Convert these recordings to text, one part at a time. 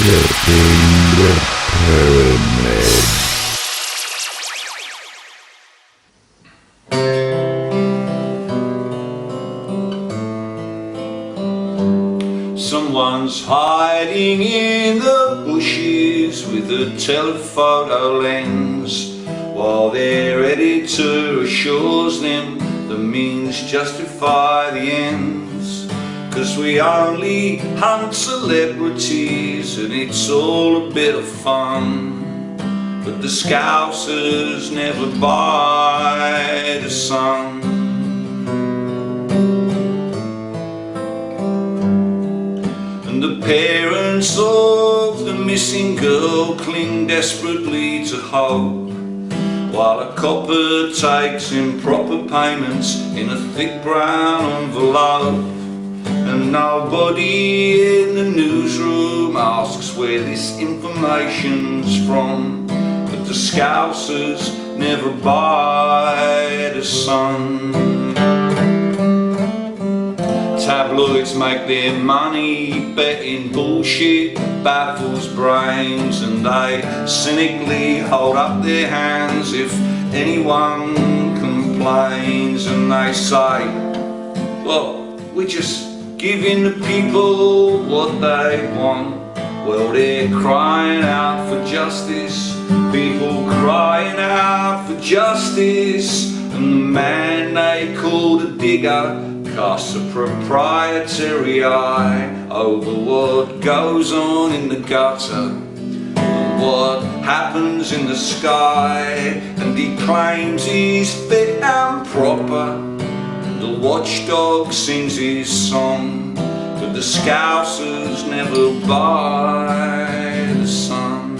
Flipping the pyramid. Someone's hiding in the bushes with a telephoto lens, while their editor assures them the means justify the ends. 'Cause we only hunt celebrities and it's all a bit of fun, but the Scousers never buy the Sun. And the parents of the missing girl cling desperately to hope, while a copper takes improper payments in a thick brown envelope. And nobody in the newsroom asks where this information's from, but the Scousers never buy the Sun. Tabloids make their money betting bullshit baffles brains, and they cynically hold up their hands if anyone complains. And they say, well, we're just giving the people what they want. Well, they're crying out for justice, people crying out for justice. And the man they call the digger casts a proprietary eye over what goes on in the gutter and what happens in the sky. And he claims he's fit and proper, the watchdog sings his song, but the Scousers never buy the Sun.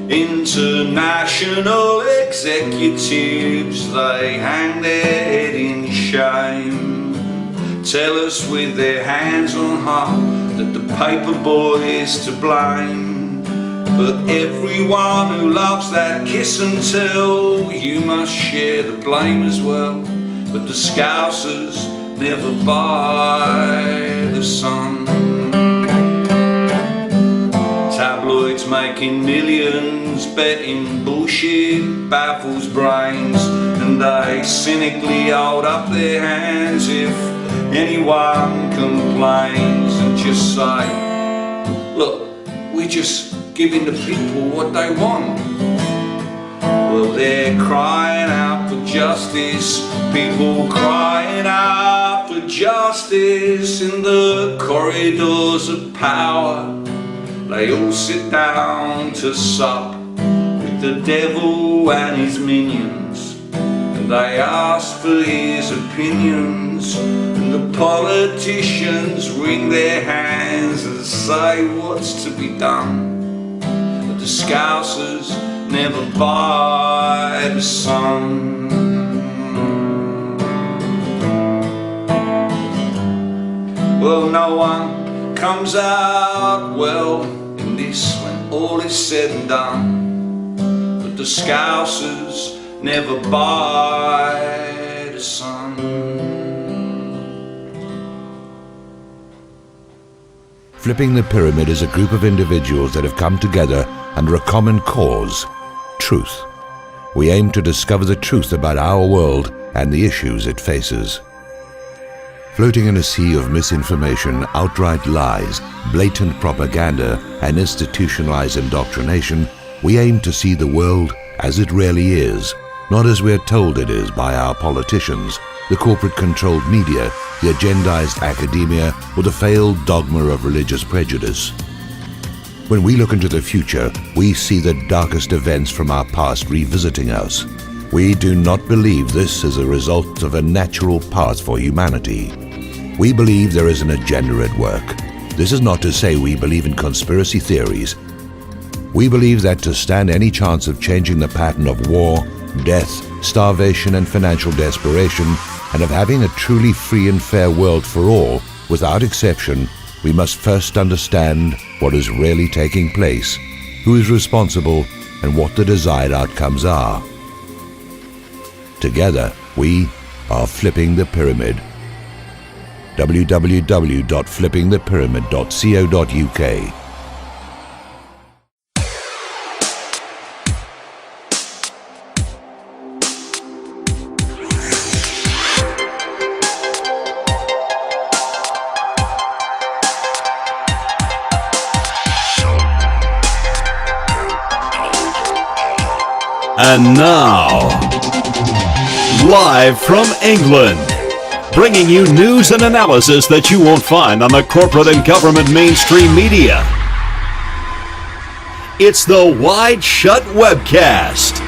International executives, they hang their head in shame, tell us with their hands on heart that the paper boy is to blame. But everyone who loves that kiss and tell, you must share the blame as well. But the Scousers never buy the Sun. Tabloids making millions betting bullshit baffles brains, and they cynically hold up their hands if anyone complains, and just say, look, we're just giving the people what they want. Well, they're crying out for justice, people crying out for justice. In the corridors of power, they all sit down to sup with the devil and his minions, and they ask for his opinions. And the politicians wring their hands and say what's to be done. But the Scousers never buy the Sun. Well, no one comes out well in this when all is said and done, but the Scousers never buy the Sun. Flipping the Pyramid is a group of individuals that have come together under a common cause: truth. We aim to discover the truth about our world and the issues it faces. Floating in a sea of misinformation, outright lies, blatant propaganda, and institutionalized indoctrination, we aim to see the world as it really is, not as we're told it is by our politicians, the corporate-controlled media, the agendized academia, or the failed dogma of religious prejudice. When we look into the future, we see the darkest events from our past revisiting us. We do not believe this is a result of a natural path for humanity. We believe there is an agenda at work. This is not to say we believe in conspiracy theories. We believe that to stand any chance of changing the pattern of war, death, starvation, and financial desperation, and of having a truly free and fair world for all, without exception, we must first understand what is really taking place, who is responsible, and what the desired outcomes are. Together, we are flipping the pyramid. www.flippingthepyramid.co.uk. And now, live from England, bringing you news and analysis that you won't find on the corporate and government mainstream media. It's the WideShut Webcast.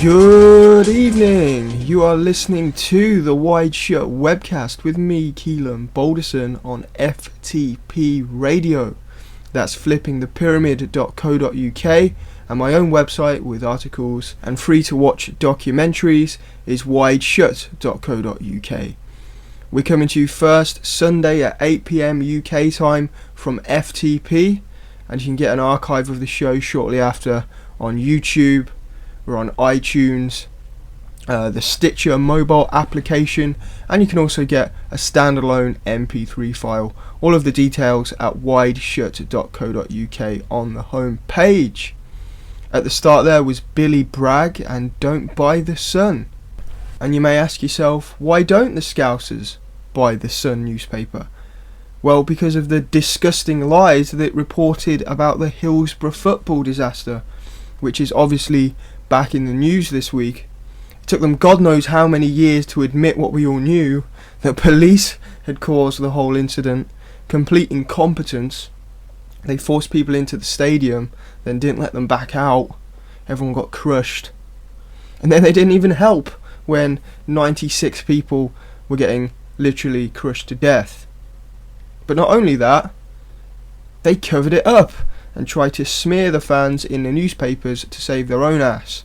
Good evening, you are listening to the WideShut Webcast with me, Keelan Balderson, on FTP Radio. That's flippingthepyramid.co.uk, and my own website with articles and free to watch documentaries is wideshut.co.uk. We're coming to you first Sunday at 8 PM UK time from FTP, and you can get an archive of the show shortly after on YouTube. We're on iTunes, the Stitcher mobile application, and you can also get a standalone MP3 file. All of the details at wideshut.co.uk on the home page. At the start there was Billy Bragg and Don't Buy the Sun. And you may ask yourself, why don't the Scousers buy the Sun newspaper? Well, because of the disgusting lies that it reported about the Hillsborough football disaster, which is obviously back in the news this week. It took them God knows how many years to admit what we all knew, that police had caused the whole incident. Complete incompetence. They forced people into the stadium, then didn't let them back out. Everyone got crushed. And then they didn't even help when 96 people were getting literally crushed to death. But not only that, they covered it up and try to smear the fans in the newspapers to save their own ass.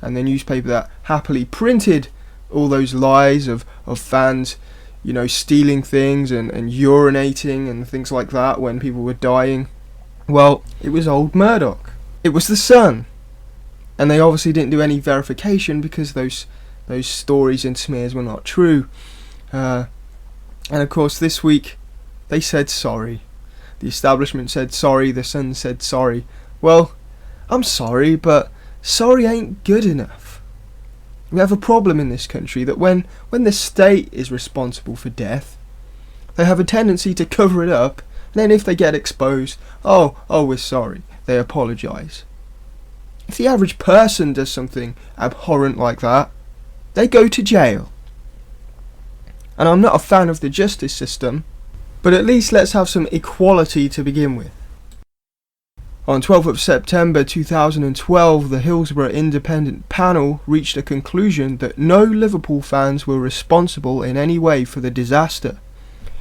And the newspaper that happily printed all those lies of fans, you know, stealing things and urinating and things like that when people were dying. Well, it was old Murdoch. It was the Sun. And they obviously didn't do any verification because those stories and smears were not true. And of course this week they said sorry. The establishment said sorry, the Sun said sorry. Well, I'm sorry, but sorry ain't good enough. We have a problem in this country that when the state is responsible for death, they have a tendency to cover it up, and then if they get exposed, oh, we're sorry, they apologise. If the average person does something abhorrent like that, they go to jail. And I'm not a fan of the justice system, but at least let's have some equality to begin with. On 12th of September 2012, the Hillsborough Independent Panel reached a conclusion that no Liverpool fans were responsible in any way for the disaster,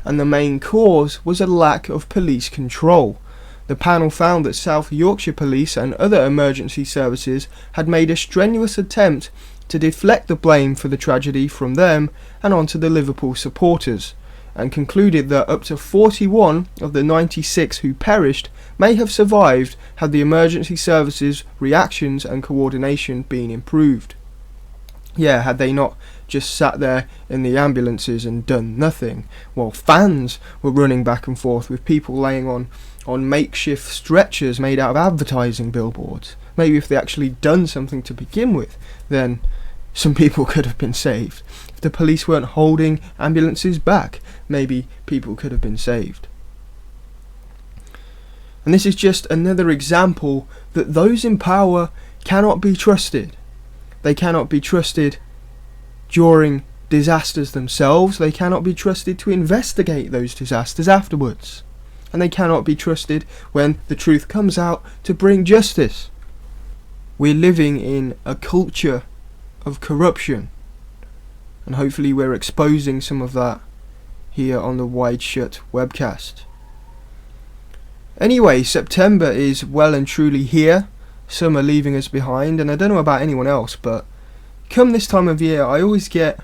and the main cause was a lack of police control. The panel found that South Yorkshire Police and other emergency services had made a strenuous attempt to deflect the blame for the tragedy from them and onto the Liverpool supporters, and concluded that up to 41 of the 96 who perished may have survived had the emergency services' reactions and coordination been improved. Yeah, had they not just sat there in the ambulances and done nothing, while fans were running back and forth with people laying on makeshift stretchers made out of advertising billboards. Maybe if they actually done something to begin with, then some people could have been saved. If the police weren't holding ambulances back, maybe people could have been saved. And this is just another example that those in power cannot be trusted. They cannot be trusted during disasters themselves. They cannot be trusted to investigate those disasters afterwards. And they cannot be trusted when the truth comes out to bring justice. We're living in a culture of corruption, and hopefully we're exposing some of that here on the WideShut Webcast. Anyway, September is well and truly here. Summer leaving us behind, and I don't know about anyone else, but come this time of year I always get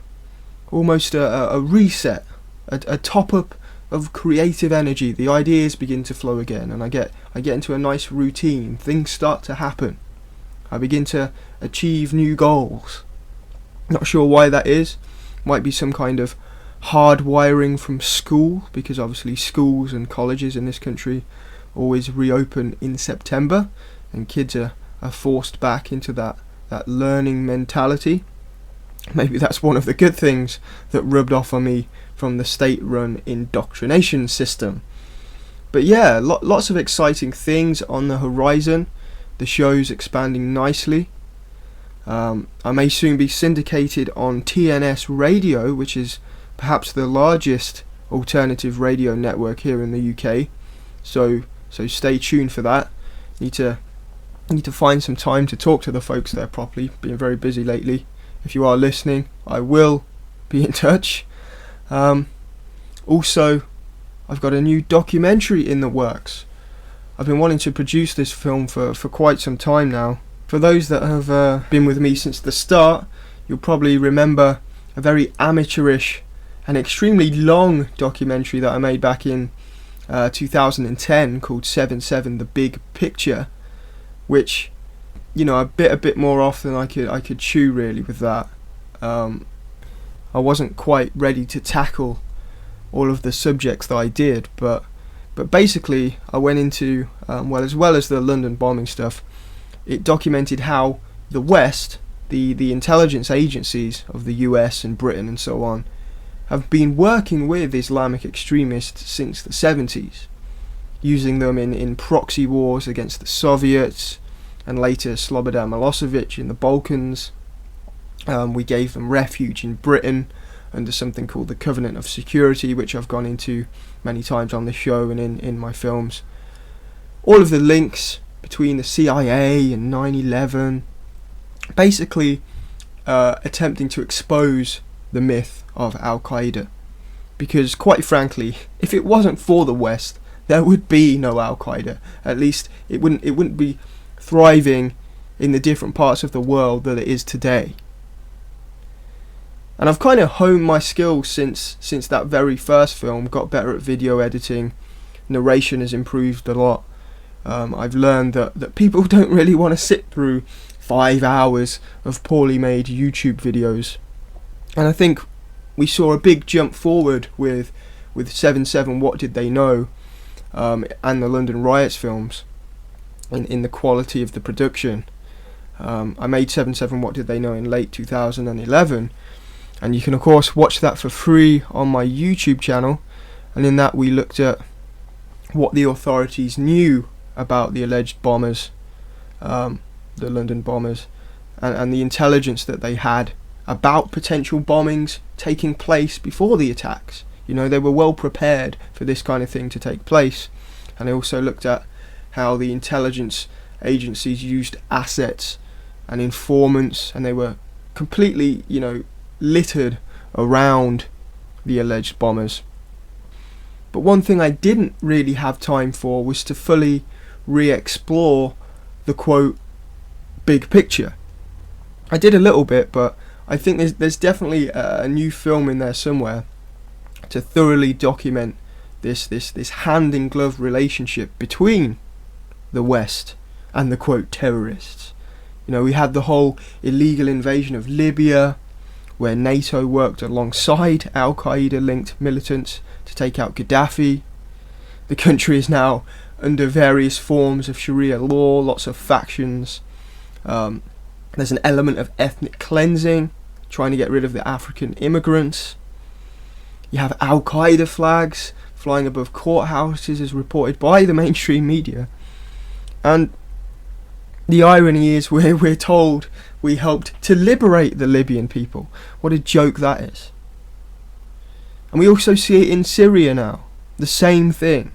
almost a reset, a top up of creative energy. The ideas begin to flow again, and I get into a nice routine. Things start to happen. I begin to achieve new goals. Not sure why that is. Might be some kind of hardwiring from school, because obviously schools and colleges in this country always reopen in September, and kids are forced back into that learning mentality. Maybe that's one of the good things that rubbed off on me from the state-run indoctrination system. But yeah, lots of exciting things on the horizon. The show's expanding nicely. I may soon be syndicated on TNS Radio, which is perhaps the largest alternative radio network here in the UK. So stay tuned for that. Need to find some time to talk to the folks there properly. Been very busy lately. If you are listening, I will be in touch. Also, I've got a new documentary in the works. I've been wanting to produce this film for quite some time now. For those that have been with me since the start, you'll probably remember a very amateurish and extremely long documentary that I made back in 2010 called 7/7 The Big Picture, which, you know, I bit a bit more off than I could chew really with that. I wasn't quite ready to tackle all of the subjects that I did, but basically I went into, as well as the London bombing stuff, it documented how the West, the intelligence agencies of the US and Britain and so on, have been working with Islamic extremists since the 70s, using them in proxy wars against the Soviets, and later Slobodan Milosevic in the Balkans. We gave them refuge in Britain under something called the Covenant of Security, which I've gone into many times on the show and in my films. All of the links between the CIA and 9/11, basically attempting to expose the myth of Al-Qaeda. Because quite frankly, if it wasn't for the West, there would be no Al-Qaeda. At least it wouldn't be thriving in the different parts of the world that it is today. And I've kind of honed my skills since that very first film, got better at video editing, narration has improved a lot. I've learned that people don't really want to sit through 5 hours of poorly made YouTube videos. And I think we saw a big jump forward with 7/7 What Did They Know, and the London Riots films in the quality of the production. I made 7/7 What Did They Know in late 2011, and you can of course watch that for free on my YouTube channel. And in that we looked at what the authorities knew about the alleged bombers, the London bombers, and the intelligence that they had about potential bombings taking place before the attacks. You know, they were well prepared for this kind of thing to take place. And I also looked at how the intelligence agencies used assets and informants, and they were completely, you know, littered around the alleged bombers. But one thing I didn't really have time for was to fully re-explore the quote big picture. I did a little bit, but I think there's definitely a new film in there somewhere to thoroughly document this hand in glove relationship between the West and the quote terrorists. You know, we had the whole illegal invasion of Libya, where NATO worked alongside Al-Qaeda linked militants to take out Gaddafi. The country is now under various forms of Sharia law, lots of factions. There's an element of ethnic cleansing, trying to get rid of the African immigrants. You have Al-Qaeda flags flying above courthouses as reported by the mainstream media. And the irony is we're told we helped to liberate the Libyan people. What a joke that is. And we also see it in Syria now. The same thing.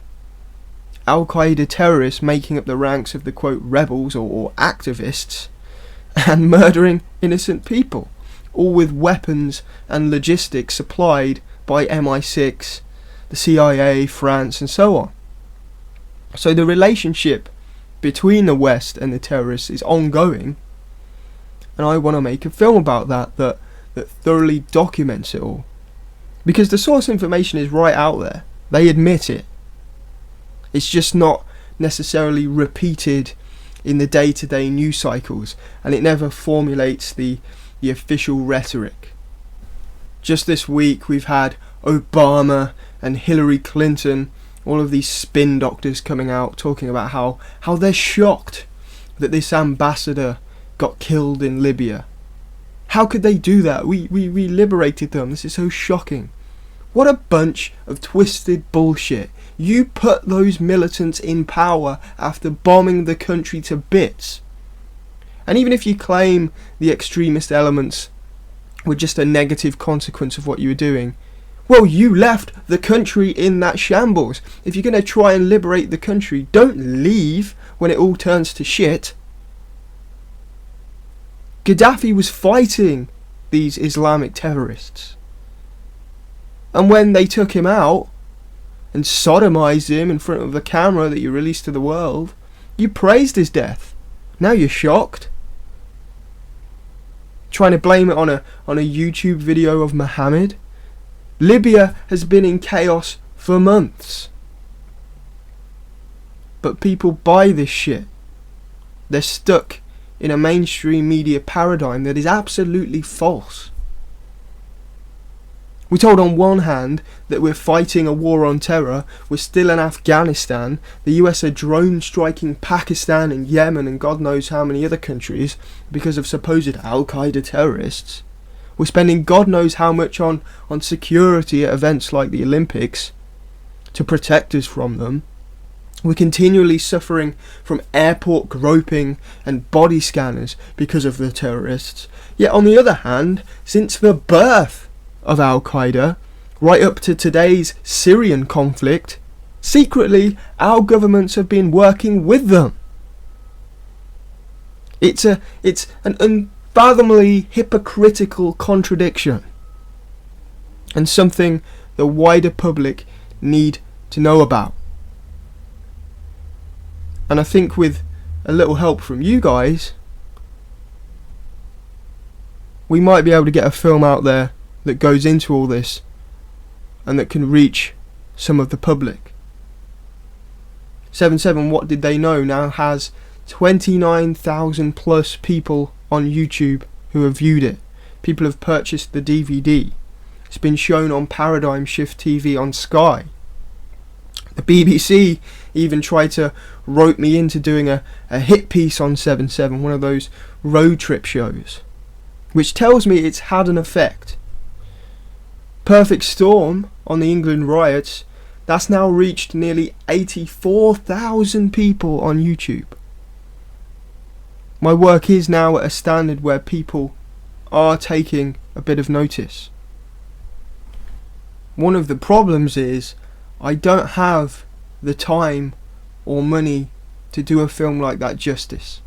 Al-Qaeda terrorists making up the ranks of the quote rebels or activists and murdering innocent people, all with weapons and logistics supplied by MI6, the CIA, France and so on. So the relationship between the West and the terrorists is ongoing, and I want to make a film about that thoroughly documents it all. Because the source information is right out there. They admit it. It's just not necessarily repeated in the day-to-day news cycles, and it never formulates the official rhetoric. Just this week we've had Obama and Hillary Clinton, all of these spin doctors coming out talking about how they're shocked that this ambassador got killed in Libya. How could they do that? We liberated them. This is so shocking. What a bunch of twisted bullshit. You put those militants in power after bombing the country to bits. And even if you claim the extremist elements were just a negative consequence of what you were doing, well, you left the country in that shambles. If you're going to try and liberate the country, don't leave when it all turns to shit. Gaddafi was fighting these Islamic terrorists. And when they took him out and sodomized him in front of the camera that you released to the world, you praised his death. Now you're shocked. Trying to blame it on a YouTube video of Muhammad. Libya has been in chaos for months. But people buy this shit. They're stuck in a mainstream media paradigm that is absolutely false. We're told on one hand that we're fighting a war on terror, we're still in Afghanistan, the US are drone striking Pakistan and Yemen and God knows how many other countries because of supposed Al-Qaeda terrorists. We're spending God knows how much on security at events like the Olympics to protect us from them. We're continually suffering from airport groping and body scanners because of the terrorists. Yet on the other hand, since the birth of Al-Qaeda, right up to today's Syrian conflict, secretly our governments have been working with them. It's an unfathomably hypocritical contradiction, and something the wider public need to know about. And I think with a little help from you guys, we might be able to get a film out there that goes into all this and that can reach some of the public. 7/7 What Did They Know now has 29,000 plus people on YouTube who have viewed it. People have purchased the DVD. It's been shown on Paradigm Shift TV on Sky. The BBC even tried to rope me into doing a hit piece on 7/7, one of those road trip shows, which tells me it's had an effect. Perfect Storm on the England riots, that's now reached nearly 84,000 people on YouTube. My work is now at a standard where people are taking a bit of notice. One of the problems is I don't have the time or money to do a film like that justice.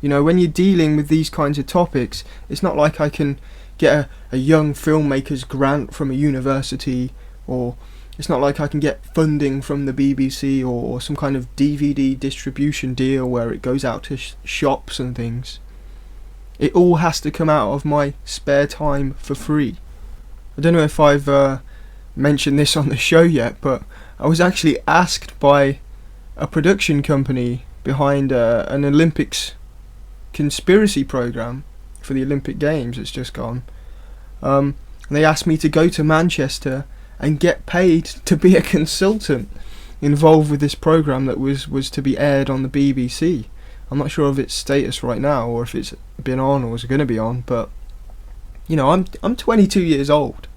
You know, when you're dealing with these kinds of topics, it's not like I can get a young filmmaker's grant from a university, or it's not like I can get funding from the BBC or some kind of DVD distribution deal where it goes out to shops and things. It all has to come out of my spare time for free. I don't know if I've mentioned this on the show yet, but I was actually asked by a production company behind an Olympics conspiracy program for the Olympic Games that's just gone. They asked me to go to Manchester and get paid to be a consultant involved with this program that was to be aired on the BBC. I'm not sure of its status right now, or if it's been on or is going to be on, but you know, I'm 22 years old.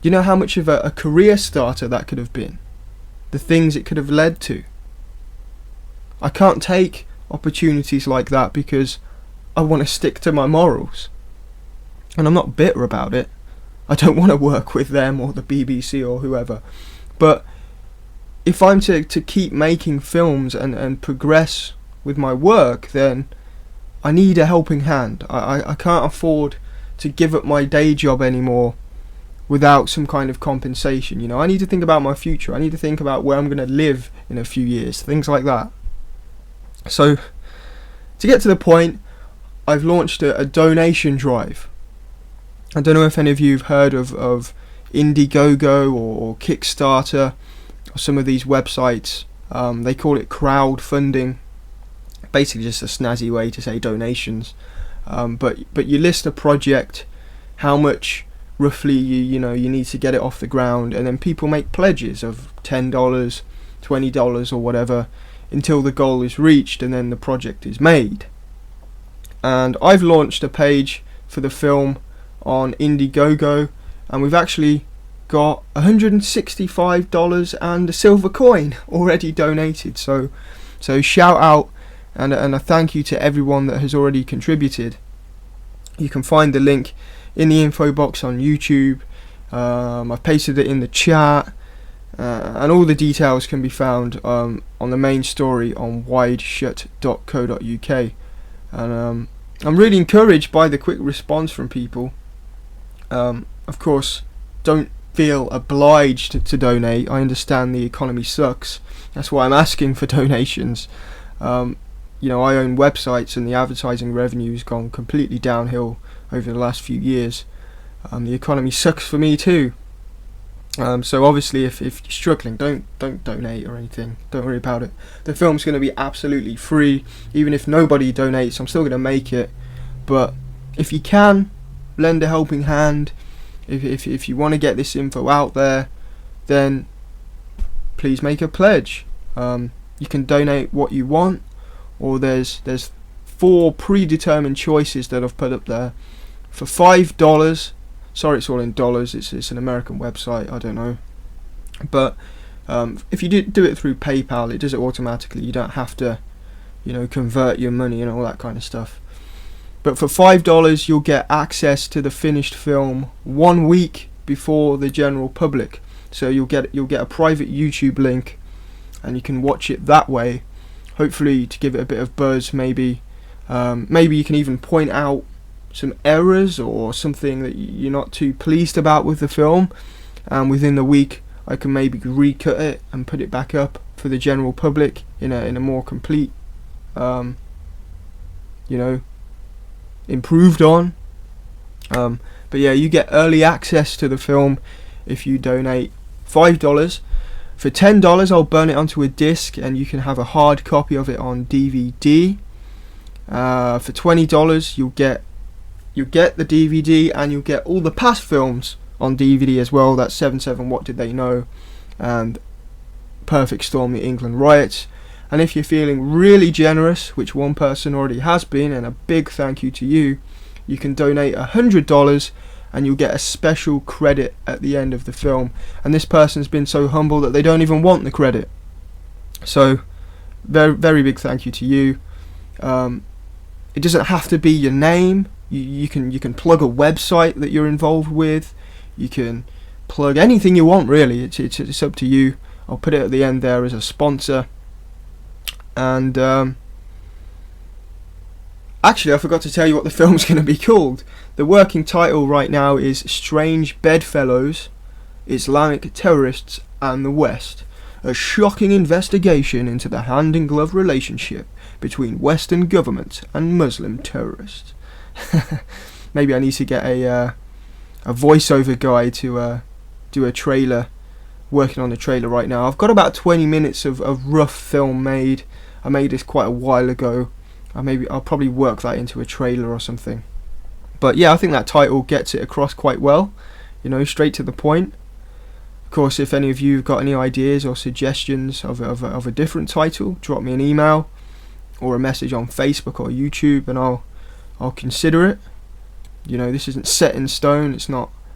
Do you know how much of a career starter that could have been? The things it could have led to. I can't take opportunities like that because I want to stick to my morals. And I'm not bitter about it. I don't want to work with them or the BBC or whoever. But if I'm to keep making films and progress with my work, then I need a helping hand. I can't afford to give up my day job anymore without some kind of compensation. You know, I need to think about my future. I need to think about where I'm going to live in a few years, things like that. So, to get to the point, I've launched a donation drive. I don't know if any of you have heard of Indiegogo or Kickstarter or some of these websites. They call it crowdfunding, basically just a snazzy way to say donations. But you list a project, how much roughly you need to get it off the ground, and then people make pledges of $10, $20 or whatever until the goal is reached, and then the project is made. And I've launched a page for the film on Indiegogo, and we've actually got $165 and a silver coin already donated. So shout out and a thank you to everyone that has already contributed. You can find the link in the info box on YouTube. I've pasted it in the chat, and all the details can be found on the main story on wideshut.co.uk. And I'm really encouraged by the quick response from people. Of course, don't feel obliged to donate. I understand the economy sucks. That's why I'm asking for donations. I own websites, and the advertising revenue's gone completely downhill over the last few years. The economy sucks for me too. So obviously, if you're struggling, don't donate or anything. Don't worry about it. The film's going to be absolutely free. Even if nobody donates, I'm still going to make it. But if you can, lend a helping hand. If you want to get this info out there, then please make a pledge. You can donate what you want, or there's 4 predetermined choices that I've put up there. For $5, sorry, it's all in dollars. It's an American website. I don't know, but if you do it through PayPal, it does it automatically. You don't have to, convert your money and all that kind of stuff. But for $5, you'll get access to the finished film 1 week before the general public. So you'll get a private YouTube link, and you can watch it that way. Hopefully, to give it a bit of buzz, maybe you can even point out some errors or something that you're not too pleased about with the film, and within the week I can maybe recut it and put it back up for the general public in a more complete, improved on. But yeah, you get early access to the film if you donate $5. For $10, I'll burn it onto a disc, and you can have a hard copy of it on DVD. For $20, you'll get the DVD, and you'll get all the past films on DVD as well. That's 7/7 What Did They Know, and Perfect Storm, the England Riots. And if you're feeling really generous, which one person already has been, and a big thank you to you, you can donate $100, and you'll get a special credit at the end of the film. And this person's been so humble that they don't even want the credit. So, very, very big thank you to you. It doesn't have to be your name. You can plug a website that you're involved with. You can plug anything you want, really. It's up to you. I'll put it at the end there as a sponsor. And actually, I forgot to tell you what the film's going to be called. The working title right now is Strange Bedfellows, Islamic Terrorists and the West. A shocking investigation into the hand-in-glove relationship between Western government and Muslim terrorists. Maybe I need to get a voiceover guy to do a trailer. Working on the trailer right now. I've got about 20 minutes of rough film made. I made this quite a while ago. I'll probably work that into a trailer or something. But yeah, I think that title gets it across quite well. Straight to the point. Of course, if any of you have got any ideas or suggestions of a different title, drop me an email or a message on Facebook or YouTube, and I'll consider it. This isn't set in stone. It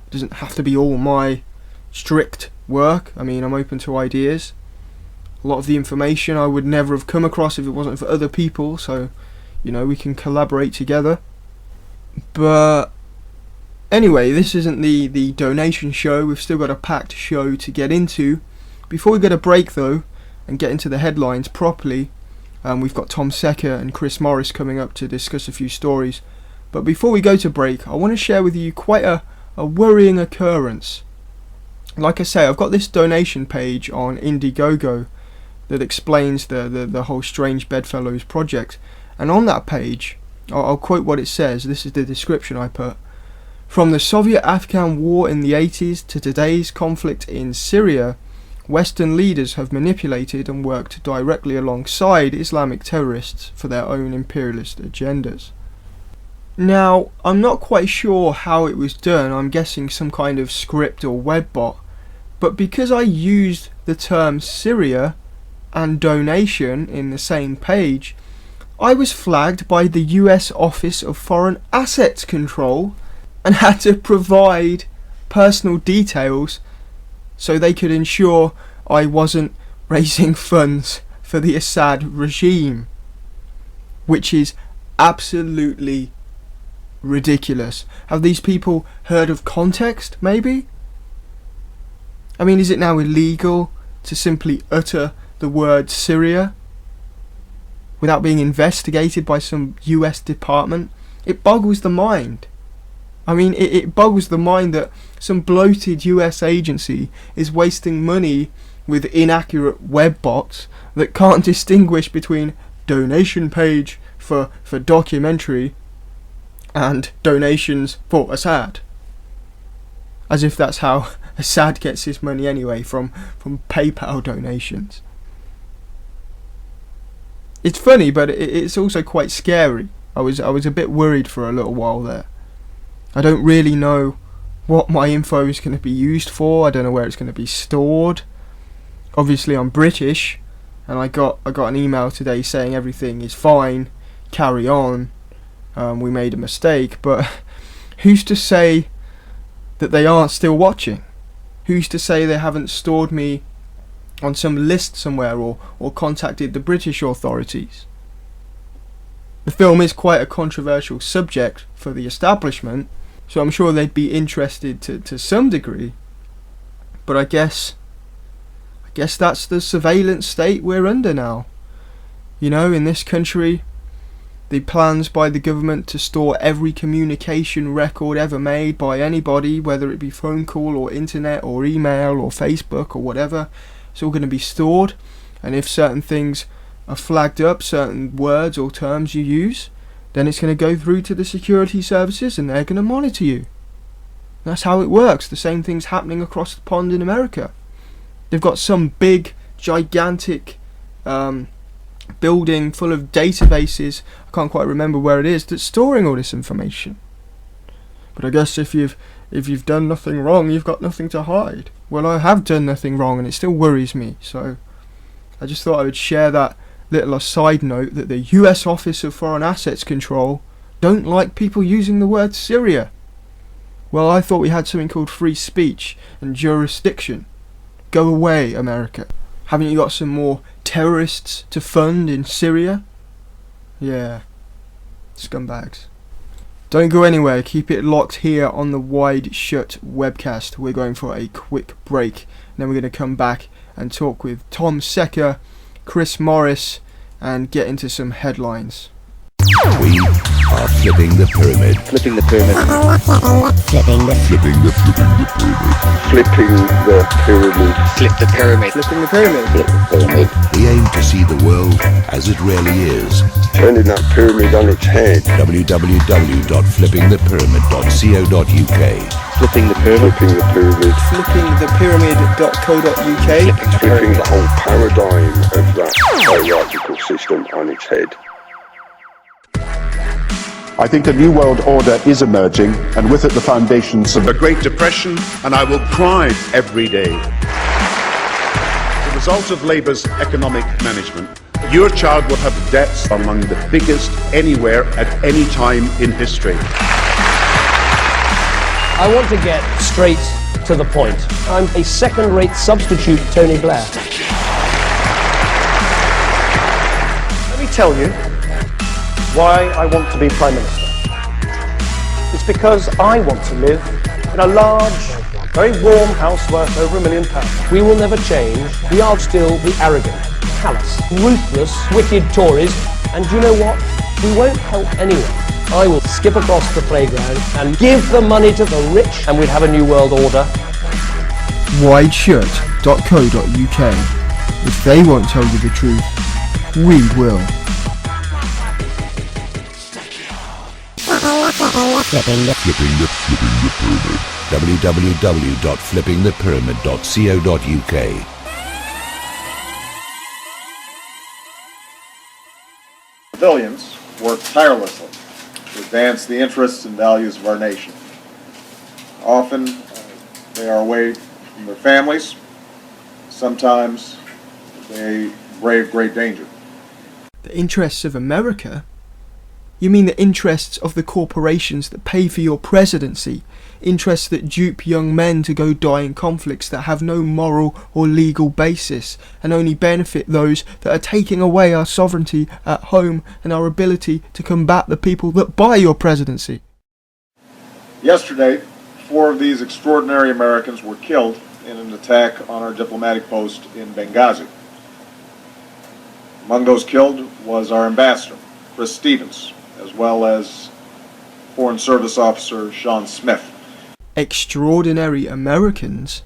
doesn't have to be all my strict work. I'm open to ideas. A lot of the information I would never have come across if it wasn't for other people, so we can collaborate together. But anyway, this isn't the donation show. We've still got a packed show to get into. Before we get a break though and get into the headlines properly, we've got Tom Secker and Chris Morris coming up to discuss a few stories. But before we go to break, I want to share with you quite a worrying occurrence. Like I say, I've got this donation page on Indiegogo that explains the whole Strange Bedfellows project, and on that page, I'll quote what it says. This is the description I put. From the Soviet-Afghan war in the 80s to today's conflict in Syria, Western leaders have manipulated and worked directly alongside Islamic terrorists for their own imperialist agendas. Now, I'm not quite sure how it was done. I'm guessing some kind of script or web bot, but because I used the term Syria and donation in the same page, I was flagged by the US Office of Foreign Assets Control and had to provide personal details so they could ensure I wasn't raising funds for the Assad regime, which is absolutely ridiculous. Have these people heard of context, maybe? I mean, is it now illegal to simply utter the word Syria without being investigated by some US department? It boggles the mind. I mean, it boggles the mind that some bloated US agency is wasting money with inaccurate web bots that can't distinguish between donation page for documentary and donations for Assad. As if that's how Assad gets his money anyway, from PayPal donations. It's funny, but it's also quite scary. I was a bit worried for a little while there. I don't really know what my info is going to be used for. I don't know where it's going to be stored. Obviously I'm British, and I got an email today saying everything is fine, carry on, we made a mistake, but who's to say that they aren't still watching? Who's to say they haven't stored me on some list somewhere or contacted the British authorities? The film is quite a controversial subject for the establishment, so I'm sure they'd be interested to some degree, but I guess that's the surveillance state we're under now. You know, in this country, the plans by the government to store every communication record ever made by anybody, whether it be phone call or internet or email or Facebook or whatever, it's all going to be stored, and if certain things are flagged up, certain words or terms you use, then it's going to go through to the security services and they're going to monitor you. That's how it works. The same thing's happening across the pond in America. They've got some big, gigantic building full of databases, I can't quite remember where it is, that's storing all this information. But I guess if you've done nothing wrong, you've got nothing to hide. Well, I have done nothing wrong and it still worries me, so I just thought I would share that little aside note that the US Office of Foreign Assets Control don't like people using the word Syria. Well, I thought we had something called free speech and jurisdiction. Go away, America. Haven't you got some more terrorists to fund in Syria? Yeah, scumbags. Don't go anywhere, keep it locked here on the WideShut webcast. We're going for a quick break, and then we're going to come back and talk with Tom Secker, Chris Morris, and get into some headlines. We are flipping the pyramid. Flipping the pyramid. Flipping the pyramid. Flipping the pyramid. Flip the pyramid. Flipping the pyramid. Flip the pyramid. We aim to see the world as it really is. Turning that pyramid on its head. www.flippingthepyramid.co.uk. Flipping the pyramid. Flipping the pyramid. Flippingthepyramid.co.uk. Flipping the whole paradigm of that hierarchical system on its head. I think a new world order is emerging, and with it the foundations of the Great Depression, and I will cry every day. The result of Labour's economic management, your child will have debts among the biggest anywhere at any time in history. I want to get straight to the point. I'm a second-rate substitute Tony Blair. Let me tell you why I want to be Prime Minister. It's because I want to live in a large, very warm house worth over £1 million. We will never change. We are still the arrogant, callous, ruthless, wicked Tories. And do you know what? We won't help anyone. I will skip across the playground and give the money to the rich, and we'd have a new world order. WideShut.co.uk. If they won't tell you the truth, we will. Flipping the Pyramid. www.flippingthepyramid.co.uk. Civilians work tirelessly to advance the interests and values of our nation. Often, they are away from their families. Sometimes, they brave great danger. The interests of America? You mean the interests of the corporations that pay for your presidency? Interests that dupe young men to go die in conflicts that have no moral or legal basis and only benefit those that are taking away our sovereignty at home and our ability to combat the people that buy your presidency? Yesterday, 4 of these extraordinary Americans were killed in an attack on our diplomatic post in Benghazi. Among those killed was our ambassador, Chris Stevens, as well as Foreign Service Officer Sean Smith. Extraordinary Americans?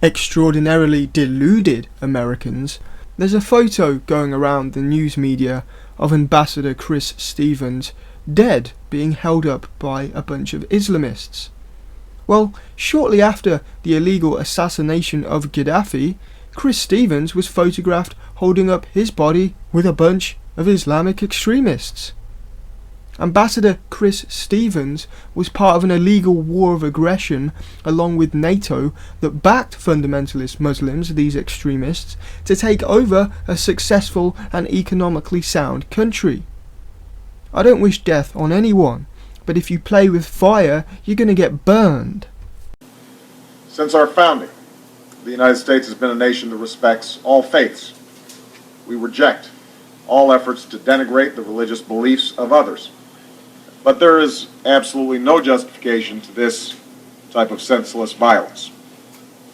Extraordinarily deluded Americans? There's a photo going around the news media of Ambassador Chris Stevens dead, being held up by a bunch of Islamists. Well, shortly after the illegal assassination of Gaddafi, Chris Stevens was photographed holding up his body with a bunch of Islamic extremists. Ambassador Chris Stevens was part of an illegal war of aggression along with NATO that backed fundamentalist Muslims, these extremists, to take over a successful and economically sound country. I don't wish death on anyone, but if you play with fire, you're going to get burned. Since our founding, the United States has been a nation that respects all faiths. We reject all efforts to denigrate the religious beliefs of others. But there is absolutely no justification to this type of senseless violence.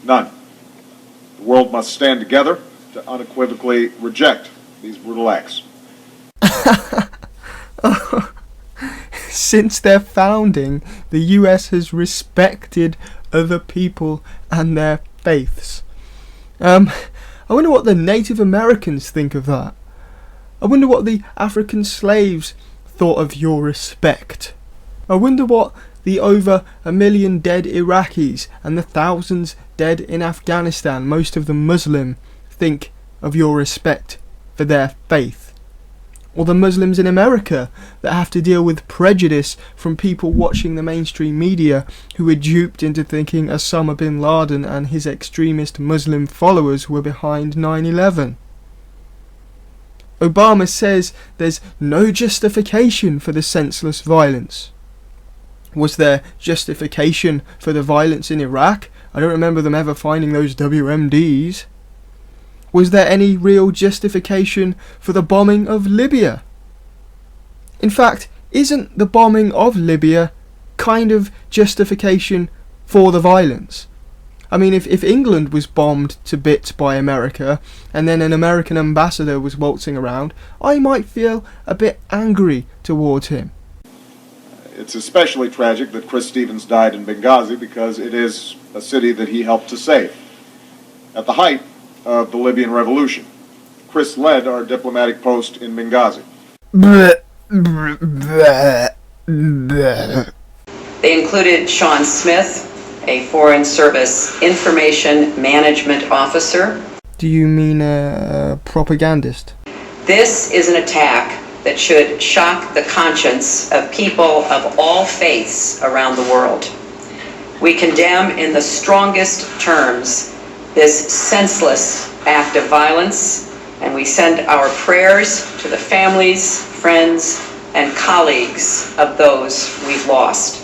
None. The world must stand together to unequivocally reject these brutal acts. Since their founding, the US has respected other people and their faiths. I wonder what the Native Americans think of that. I wonder what the African slaves thought of your respect. I wonder what the over 1 million dead Iraqis and the thousands dead in Afghanistan, most of them Muslim, think of your respect for their faith. Or the Muslims in America that have to deal with prejudice from people watching the mainstream media who were duped into thinking Osama bin Laden and his extremist Muslim followers were behind 9/11. Obama says there's no justification for the senseless violence. Was there justification for the violence in Iraq? I don't remember them ever finding those WMDs. Was there any real justification for the bombing of Libya? In fact, isn't the bombing of Libya kind of justification for the violence? I mean, if England was bombed to bits by America, and then an American ambassador was waltzing around, I might feel a bit angry towards him. It's especially tragic that Chris Stevens died in Benghazi because it is a city that he helped to save. At the height of the Libyan Revolution, Chris led our diplomatic post in Benghazi. They included Sean Smith, a Foreign Service Information Management Officer. Do you mean a propagandist? This is an attack that should shock the conscience of people of all faiths around the world. We condemn in the strongest terms this senseless act of violence, and we send our prayers to the families, friends, and colleagues of those we've lost.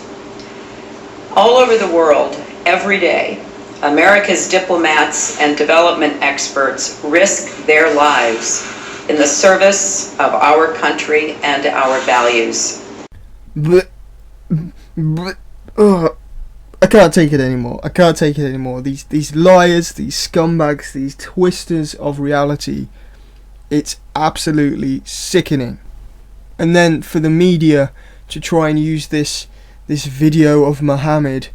All over the world, every day, America's diplomats and development experts risk their lives in the service of our country and our values. I can't take it anymore. I can't take it anymore. These liars, these scumbags, these twisters of reality. It's absolutely sickening. And then for the media to try and use this video of Mohammed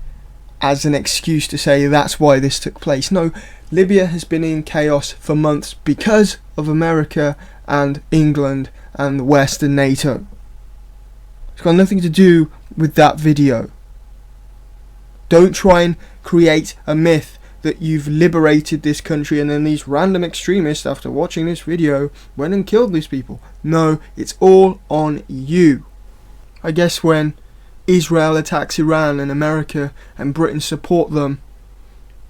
as an excuse to say that's why this took place. No, Libya has been in chaos for months because of America and England and the West and NATO. It's got nothing to do with that video. Don't try and create a myth that you've liberated this country and then these random extremists, after watching this video, went and killed these people. No, it's all on you. I guess when Israel attacks Iran and America and Britain support them,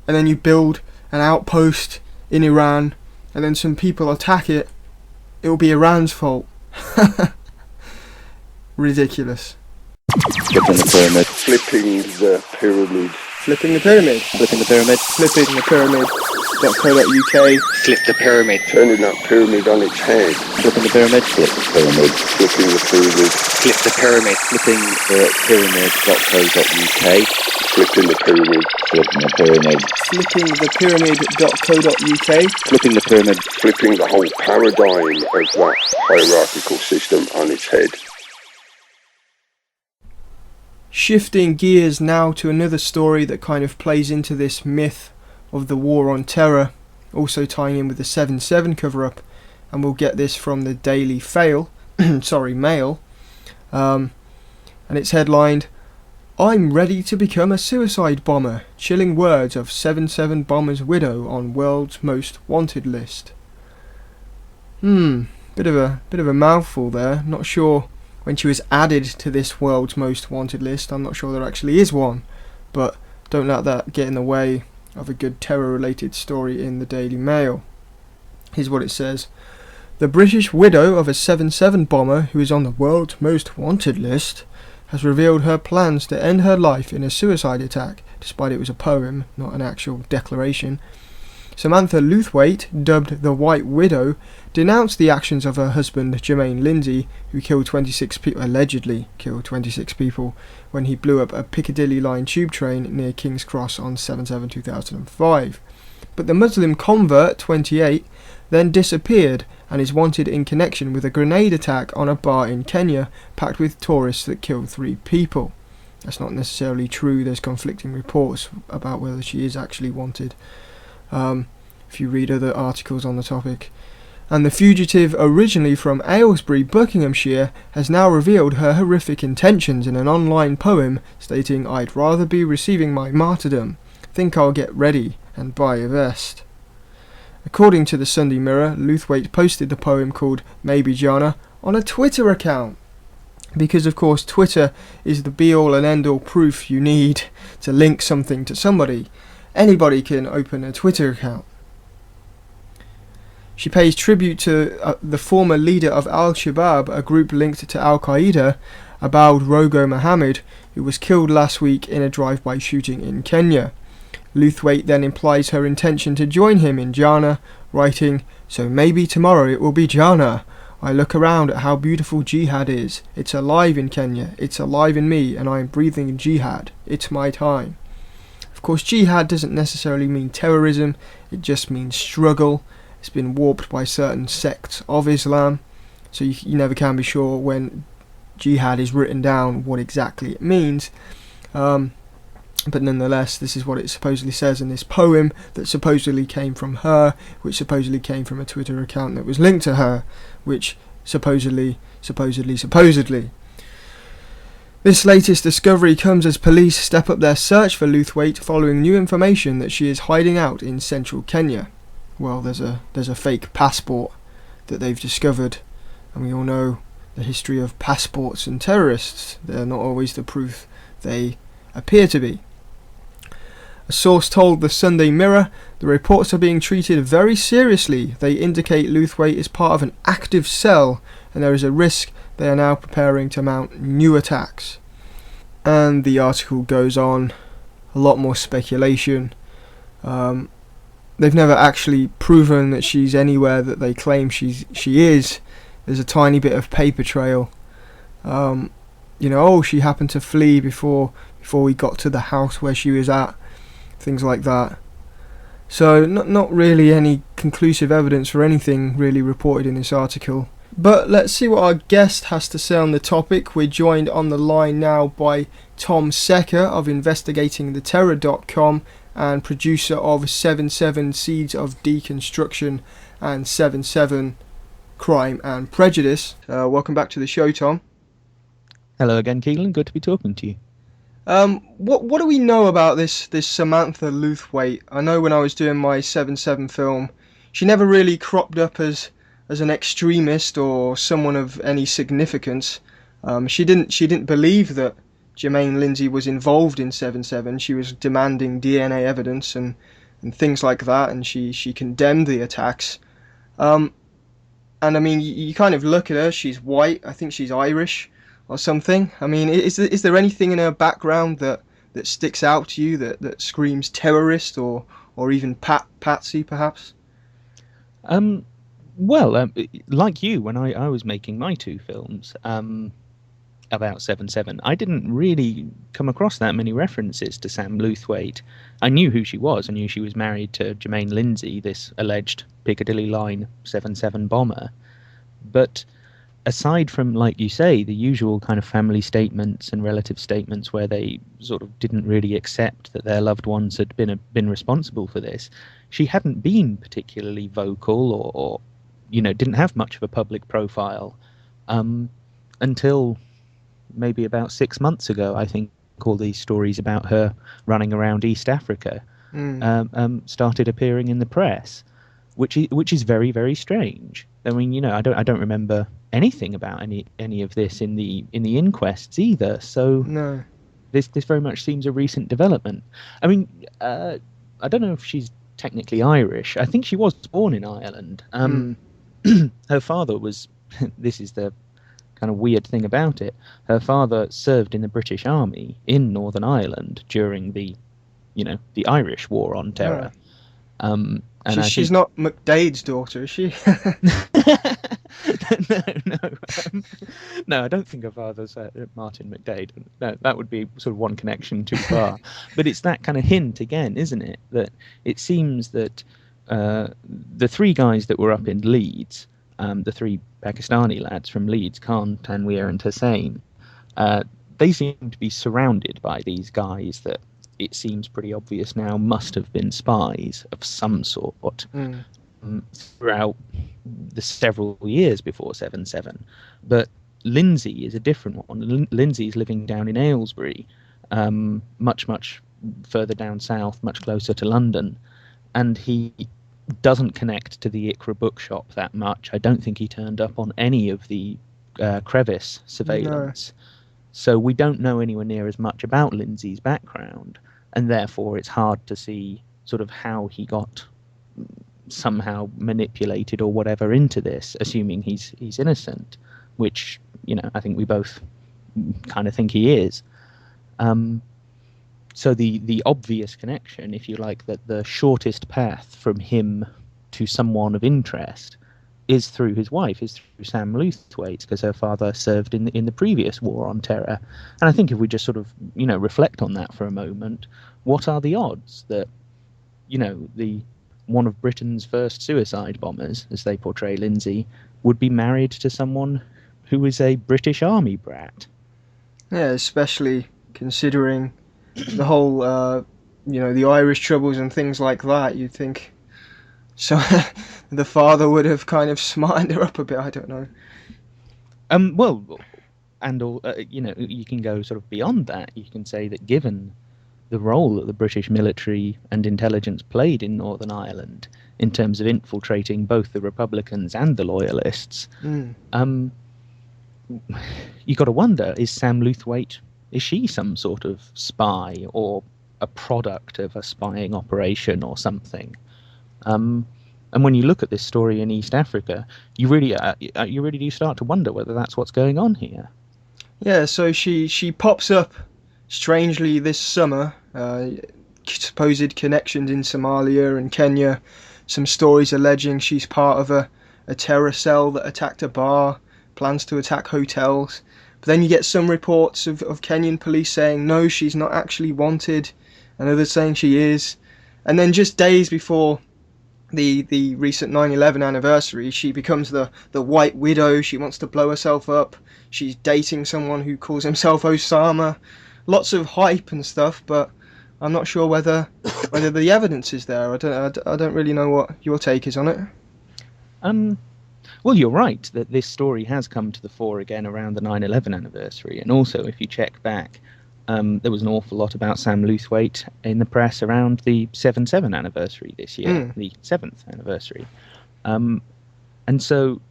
and then you build an outpost in Iran and then some people attack it, it will be Iran's fault. Ridiculous. Flipping the pyramid. Flipping the pyramid. Flipping the pyramid. Flipping the pyramid. Flipping the pyramid.co.uk. Flip the pyramid. Turning that pyramid on its head. Flipping the pyramid. Flip the pyramid. Flipping the pyramid. Flip the pyramid. Flipping the pyramid.co.uk. Flipping the pyramid. Flipping the pyramid. Flipping the pyramid.co.uk. Flipping the pyramid. Flipping the whole paradigm of that hierarchical system on its head. Shifting gears now to another story that kind of plays into this myth of the war on terror, also tying in with the 7/7 cover-up, and we'll get this from the Daily Mail, and it's headlined, "I'm ready to become a suicide bomber, chilling words of 7/7 bomber's widow on world's most wanted list." Bit of a mouthful there. Not sure when she was added to this world's most wanted list. I'm not sure there actually is one, but don't let that get in the way of a good terror-related story in the Daily Mail. Here's what it says. The British widow of a 7/7 bomber who is on the world's most wanted list has revealed her plans to end her life in a suicide attack, despite it was a poem, not an actual declaration. Samantha Luthwaite, dubbed the White Widow, denounced the actions of her husband Jermaine Lindsay, who allegedly killed 26 people when he blew up a Piccadilly line tube train near King's Cross on 7/7/2005. But the Muslim convert, 28, then disappeared and is wanted in connection with a grenade attack on a bar in Kenya packed with tourists that killed 3 people. That's not necessarily true. There's conflicting reports about whether she is actually wanted. If you read other articles on the topic. And the fugitive, originally from Aylesbury, Buckinghamshire, has now revealed her horrific intentions in an online poem stating, "I'd rather be receiving my martyrdom. Think I'll get ready and buy a vest." According to the Sunday Mirror, Luthwaite posted the poem called Maybe Jana on a Twitter account. Because of course Twitter is the be-all and end-all proof you need to link something to somebody. Anybody can open a Twitter account. She pays tribute to the former leader of Al-Shabaab, a group linked to Al-Qaeda, Aboud Rogo Mohammed, who was killed last week in a drive-by shooting in Kenya. Luthwaite then implies her intention to join him in Jana, writing, "So maybe tomorrow it will be Jana. I look around at how beautiful jihad is. It's alive in Kenya, it's alive in me, and I am breathing jihad. It's my time." Of course, jihad doesn't necessarily mean terrorism, it just means struggle. It's been warped by certain sects of Islam, so you never can be sure when jihad is written down what exactly it means. But nonetheless, this is what it supposedly says in this poem that supposedly came from her, which supposedly came from a Twitter account that was linked to her, which supposedly. This latest discovery comes as police step up their search for Luthwaite following new information that she is hiding out in central Kenya. Well, there's a fake passport that they've discovered, and we all know the history of passports and terrorists. They're not always the proof they appear to be. A source told the Sunday Mirror the reports are being treated very seriously. They indicate Luthwaite is part of an active cell, and there is a risk they are now preparing to mount new attacks. And the article goes on, a lot more speculation. They've never actually proven that she's anywhere that they claim she is. There's a tiny bit of paper trail. She happened to flee before we got to the house where she was at. Things like that. So not really any conclusive evidence for anything really reported in this article. But let's see what our guest has to say on the topic. We're joined on the line now by Tom Secker of InvestigatingTheTerror.com and producer of 7/7 Seeds of Deconstruction and 7/7 Crime and Prejudice. Welcome back to the show, Tom. Hello again, Keelan. Good to be talking to you. What do we know about this Samantha Luthwaite? I know when I was doing my 7/7 film, she never really cropped up as an extremist or someone of any significance. She didn't believe that Jermaine Lindsay was involved in 7/7. She was demanding DNA evidence and things like that, and she condemned the attacks. And I mean, you kind of look at her. She's white. I think she's Irish or something. I mean, is there anything in her background that sticks out to you that screams terrorist or even patsy perhaps? Well, like you, when I was making my two films about 7/7, I didn't really come across that many references to Sam Luthwaite. I knew who she was. I knew she was married to Jermaine Lindsay, this alleged Piccadilly Line 7/7 bomber. But aside from, like you say, the usual kind of family statements and relative statements where they sort of didn't really accept that their loved ones had been responsible for this, she hadn't been particularly vocal or didn't have much of a public profile until maybe about 6 months ago. I think all these stories about her running around East Africa started appearing in the press, which is very, very strange. I mean, I don't remember anything about any of this in the inquests either. So no, this very much seems a recent development. I mean, I don't know if she's technically Irish. I think she was born in Ireland. Her father was. This is the kind of weird thing about it. Her father served in the British Army in Northern Ireland during the Irish War on Terror. And she's not McDade's daughter, is she? No, I don't think her father's Martin McDade. No, that would be sort of one connection too far. But it's that kind of hint again, isn't it? That it seems that the three guys that were up in Leeds, the three Pakistani lads from Leeds, Khan, Tanweer and Hussein, they seem to be surrounded by these guys that it seems pretty obvious now must have been spies of some sort throughout the several years before 7/7. But Lindsay is a different one. Lindsay's living down in Aylesbury, much, much further down south, much closer to London, and he doesn't connect to the ICRA bookshop that much. I don't think he turned up on any of the crevice surveillance. No. So we don't know anywhere near as much about Lindsay's background, and therefore it's hard to see sort of how he got somehow manipulated or whatever into this, assuming he's innocent, which, I think we both kind of think he is. So the obvious connection, if you like, that the shortest path from him to someone of interest is through his wife, is through Sam Luthwaite, because her father served in the previous war on terror. And I think if we just sort of, reflect on that for a moment, what are the odds that, the one of Britain's first suicide bombers, as they portray Lindsay, would be married to someone who is a British Army brat? Yeah, especially considering the whole, the Irish troubles and things like that. You'd think so the father would have kind of smartened her up a bit. I don't know. Well, and all, you can go sort of beyond that. You can say that given the role that the British military and intelligence played in Northern Ireland in terms of infiltrating both the Republicans and the Loyalists, you got to wonder: is Sam Luthwaite? Is she some sort of spy or a product of a spying operation or something? And when you look at this story in East Africa, you really do start to wonder whether that's what's going on here. Yeah, so she pops up strangely this summer, supposed connections in Somalia and Kenya, some stories alleging she's part of a terror cell that attacked a bar, plans to attack hotels. But then you get some reports of Kenyan police saying, no, she's not actually wanted, and others saying she is. And then just days before the recent 9/11 anniversary, she becomes the White Widow. She wants to blow herself up. She's dating someone who calls himself Osama. Lots of hype and stuff, but I'm not sure whether the evidence is there. I don't really know what your take is on it. Well, you're right that this story has come to the fore again around the 9/11 anniversary, and also if you check back, there was an awful lot about Sam Lewthwaite in the press around the 7/7 anniversary this year, the 7th anniversary. And so,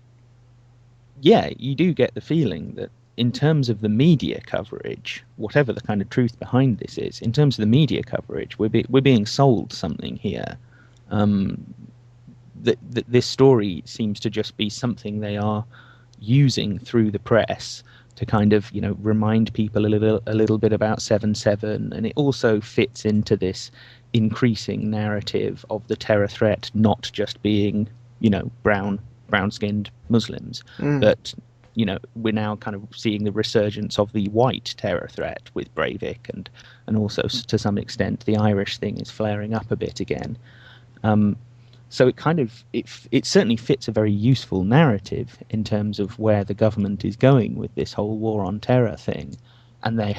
yeah, you do get the feeling that in terms of the media coverage, whatever the kind of truth behind this is, in terms of the media coverage, we're being sold something here. That this story seems to just be something they are using through the press to kind of, remind people a little bit about 7/7, and it also fits into this increasing narrative of the terror threat not just being, brown-skinned Muslims, but we're now kind of seeing the resurgence of the white terror threat with Breivik, and also to some extent the Irish thing is flaring up a bit again. So it certainly fits a very useful narrative in terms of where the government is going with this whole war on terror thing. And I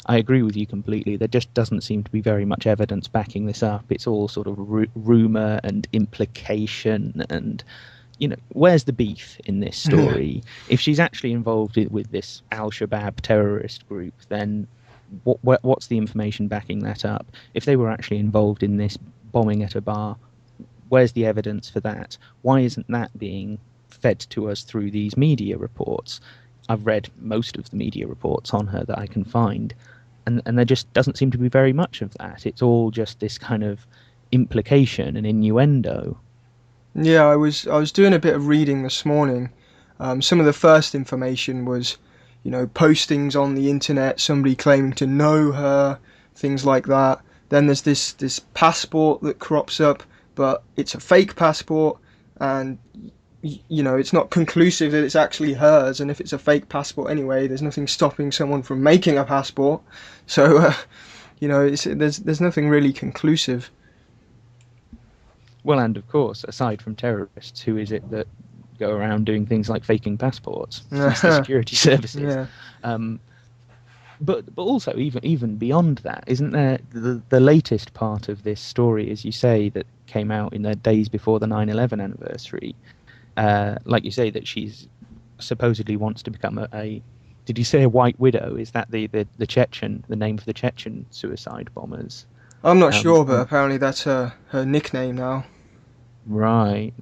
agree with you completely. There just doesn't seem to be very much evidence backing this up. It's all sort of rumor and implication, and where's the beef in this story? If she's actually involved with this Al-Shabaab terrorist group, then what's the information backing that up? If they were actually involved in this bombing at a bar, where's the evidence for that? Why isn't that being fed to us through these media reports? I've read most of the media reports on her that I can find, and there just doesn't seem to be very much of that. It's all just this kind of implication and innuendo. Yeah, I was doing a bit of reading this morning. Some of the first information was, postings on the internet, somebody claiming to know her, things like that. Then there's this passport that crops up, but it's a fake passport, and it's not conclusive that it's actually hers. And if it's a fake passport anyway, there's nothing stopping someone from making a passport. So there's nothing really conclusive. Well, and of course, aside from terrorists, who is it that go around doing things like faking passports? It's the security services. Yeah. But also even beyond that, isn't there the latest part of this story, as you say, that came out in the days before the 9/11 anniversary? Like you say, that she's supposedly wants to become a did you say a white widow? Is that the Chechen, the name for the Chechen suicide bombers? I'm not sure, but apparently that's her nickname now. Right.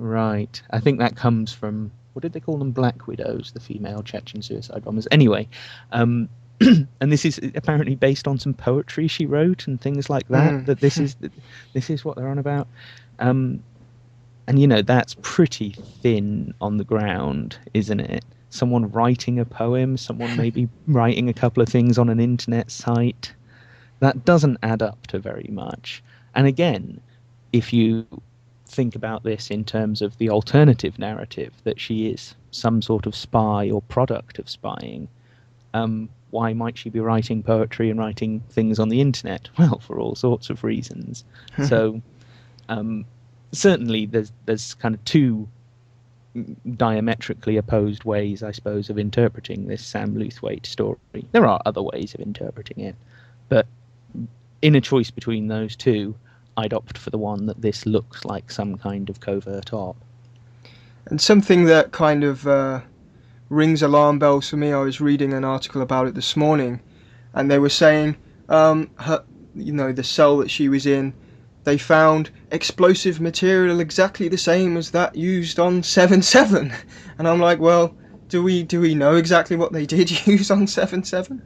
I think that comes from, what did they call them? Black widows, the female Chechen suicide bombers. Anyway, and this is apparently based on some poetry she wrote and things like that. That this is what they're on about. And that's pretty thin on the ground, isn't it? Someone writing a poem, someone maybe writing a couple of things on an internet site. That doesn't add up to very much. And again, if you think about this in terms of the alternative narrative that she is some sort of spy or product of spying, why might she be writing poetry and writing things on the internet? Well, for all sorts of reasons. So certainly there's kind of two diametrically opposed ways, I suppose, of interpreting this Sam Lewthwaite story. There are other ways of interpreting it, but in a choice between those two, I'd opt for the one that this looks like some kind of covert op. And something that kind of rings alarm bells for me, I was reading an article about it this morning, and they were saying, the cell that she was in, they found explosive material exactly the same as that used on 7/7. And I'm like, well, do we know exactly what they did use on 7/7?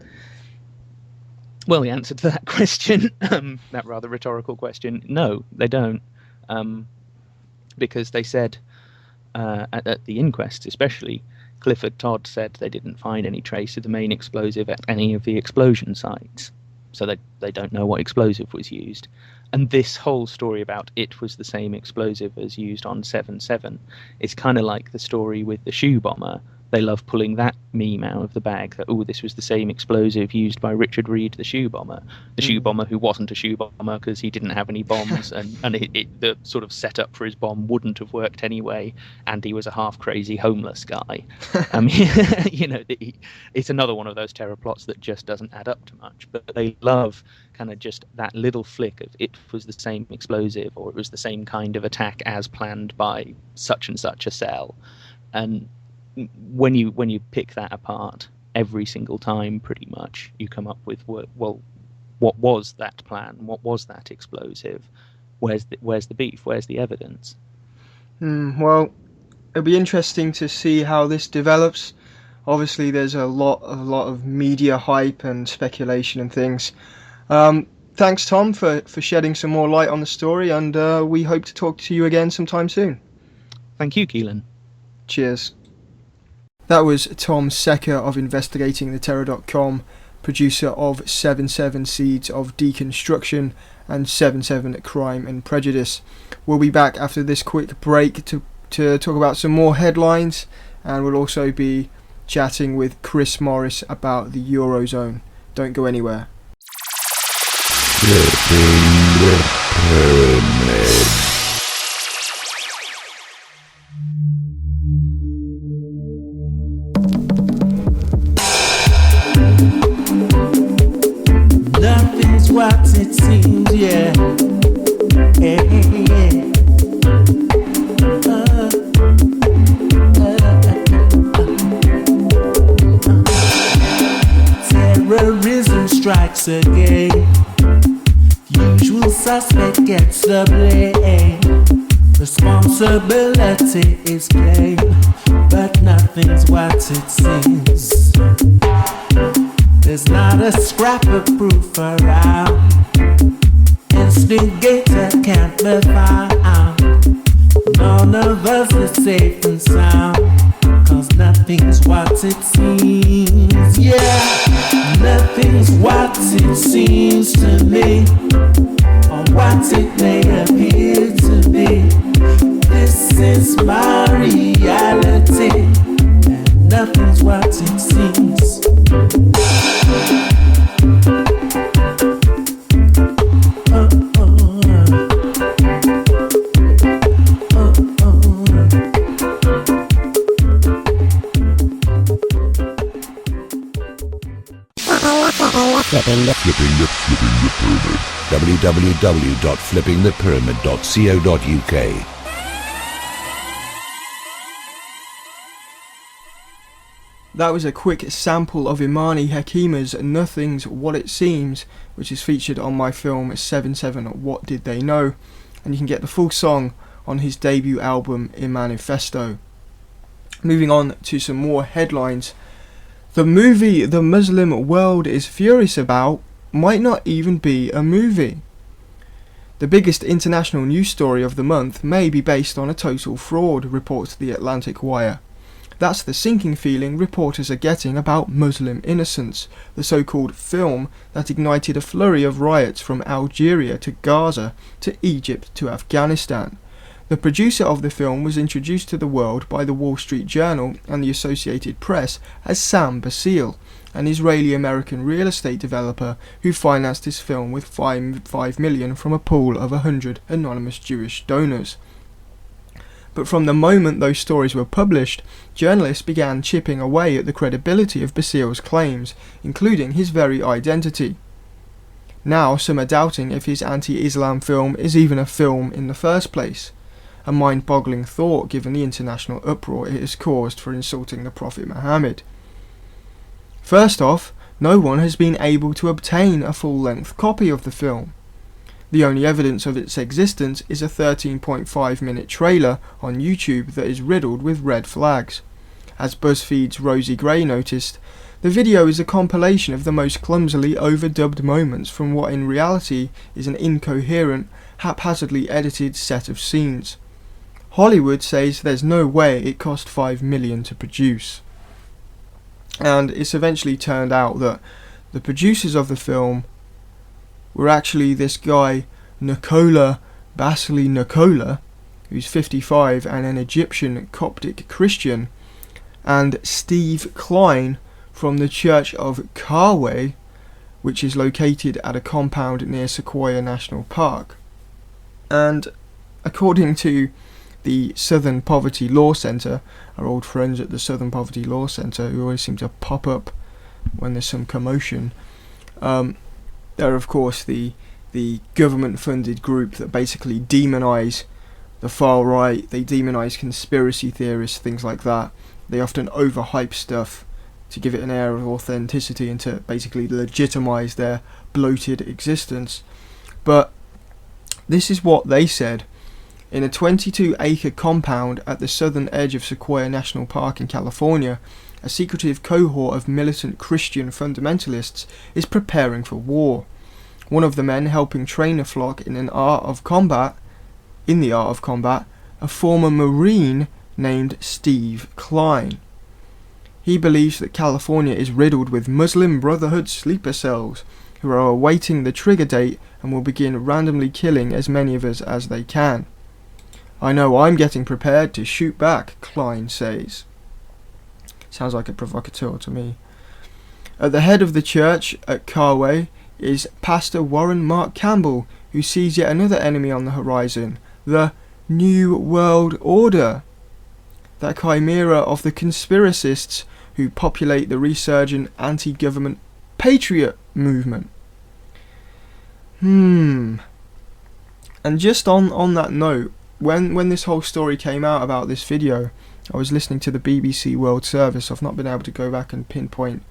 Well, the answer to that question, that rather rhetorical question, no, they don't. Because they said, at the inquest especially, Clifford Todd said they didn't find any trace of the main explosive at any of the explosion sites. So they don't know what explosive was used. And this whole story about it was the same explosive as used on 7/7 is kind of like the story with the shoe bomber. They love pulling that meme out of the bag that, this was the same explosive used by Richard Reed, the shoe bomber. The shoe bomber who wasn't a shoe bomber because he didn't have any bombs, and the sort of setup for his bomb wouldn't have worked anyway, and he was a half-crazy homeless guy. I mean, it's another one of those terror plots that just doesn't add up to much, but they love kind of just that little flick of it was the same explosive, or it was the same kind of attack as planned by such and such a cell. And when you pick that apart every single time, pretty much, you come up with, well, what was that plan? What was that explosive? Where's the beef? Where's the evidence? Well, it'll be interesting to see how this develops. Obviously, there's a lot of media hype and speculation and things. Thanks, Tom, for shedding some more light on the story, and we hope to talk to you again sometime soon. Thank you, Keelan. Cheers. That was Tom Secker of InvestigatingTheTerror.com, producer of 77 Seeds of Deconstruction and 77 Crime and Prejudice. We'll be back after this quick break to talk about some more headlines, and we'll also be chatting with Chris Morris about the Eurozone. Don't go anywhere. Flipping the pyramid. Nothing's what it seems, yeah. Terrorism strikes again. Usual suspect gets the blame. Responsibility is plain, but nothing's what it seems. There's not a scrap of proof around. Instigator can't be found. None of us is safe and sound, 'cause nothing's what it seems. Yeah, nothing's what it seems to me, or what it may appear to be. This is my reality, and nothing's what it seems. Flipping the pyramid. www.flippingthepyramid.co.uk. That was a quick sample of Imani Hakima's Nothing's What It Seems, which is featured on my film 77 What Did They Know, and you can get the full song on his debut album Manifesto. Moving on to some more headlines. The movie the Muslim world is furious about might not even be a movie. The biggest international news story of the month may be based on a total fraud, reports the Atlantic Wire. That's the sinking feeling reporters are getting about Muslim Innocence, the so-called film that ignited a flurry of riots from Algeria to Gaza to Egypt to Afghanistan. The producer of the film was introduced to the world by the Wall Street Journal and the Associated Press as Sam Basile, an Israeli-American real estate developer who financed his film with $5 million from a pool of 100 anonymous Jewish donors. But from the moment those stories were published, journalists began chipping away at the credibility of Basile's claims, including his very identity. Now some are doubting if his anti-Islam film is even a film in the first place. A mind-boggling thought given the international uproar it has caused for insulting the Prophet Muhammad. First off, no one has been able to obtain a full-length copy of the film. The only evidence of its existence is a 13.5-minute trailer on YouTube that is riddled with red flags. As BuzzFeed's Rosie Gray noticed, the video is a compilation of the most clumsily overdubbed moments from what in reality is an incoherent, haphazardly edited set of scenes. Hollywood says there's no way it cost $5 million to produce. And it's eventually turned out that the producers of the film were actually this guy, Nicola Basili Nicola, who's 55 and an Egyptian Coptic Christian, and Steve Klein from the Church of Carway, which is located at a compound near Sequoia National Park. And according to the Southern Poverty Law Centre, our old friends at the Southern Poverty Law Centre, who always seem to pop up when there's some commotion, they're of course the government-funded group that basically demonise the far right, they demonise conspiracy theorists, things like that. They often overhype stuff to give it an air of authenticity and to basically legitimise their bloated existence. But this is what they said. In a 22-acre compound at the southern edge of Sequoia National Park in California, a secretive cohort of militant Christian fundamentalists is preparing for war. One of the men helping train the flock in the art of combat, a former Marine named Steve Klein. He believes that California is riddled with Muslim Brotherhood sleeper cells who are awaiting the trigger date and will begin randomly killing as many of us as they can. I know I'm getting prepared to shoot back, Klein says. Sounds like a provocateur to me. At the head of the church at Carway is Pastor Warren Mark Campbell, who sees yet another enemy on the horizon, the New World Order, that chimera of the conspiracists who populate the resurgent anti-government patriot movement. And just on that note, when this whole story came out about this video, I was listening to the BBC World Service. I've not been able to go back and pinpoint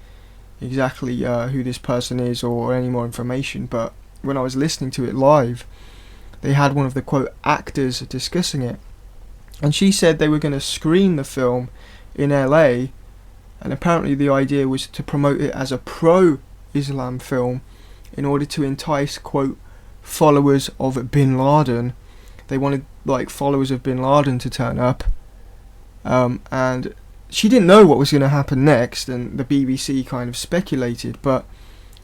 exactly who this person is or any more information, but when I was listening to it live, they had one of the quote actors discussing it, and she said they were going to screen the film in LA, and apparently the idea was to promote it as a pro-Islam film in order to entice quote followers of Bin Laden. They wanted like followers of Bin Laden to turn up, and she didn't know what was going to happen next, and the BBC kind of speculated, but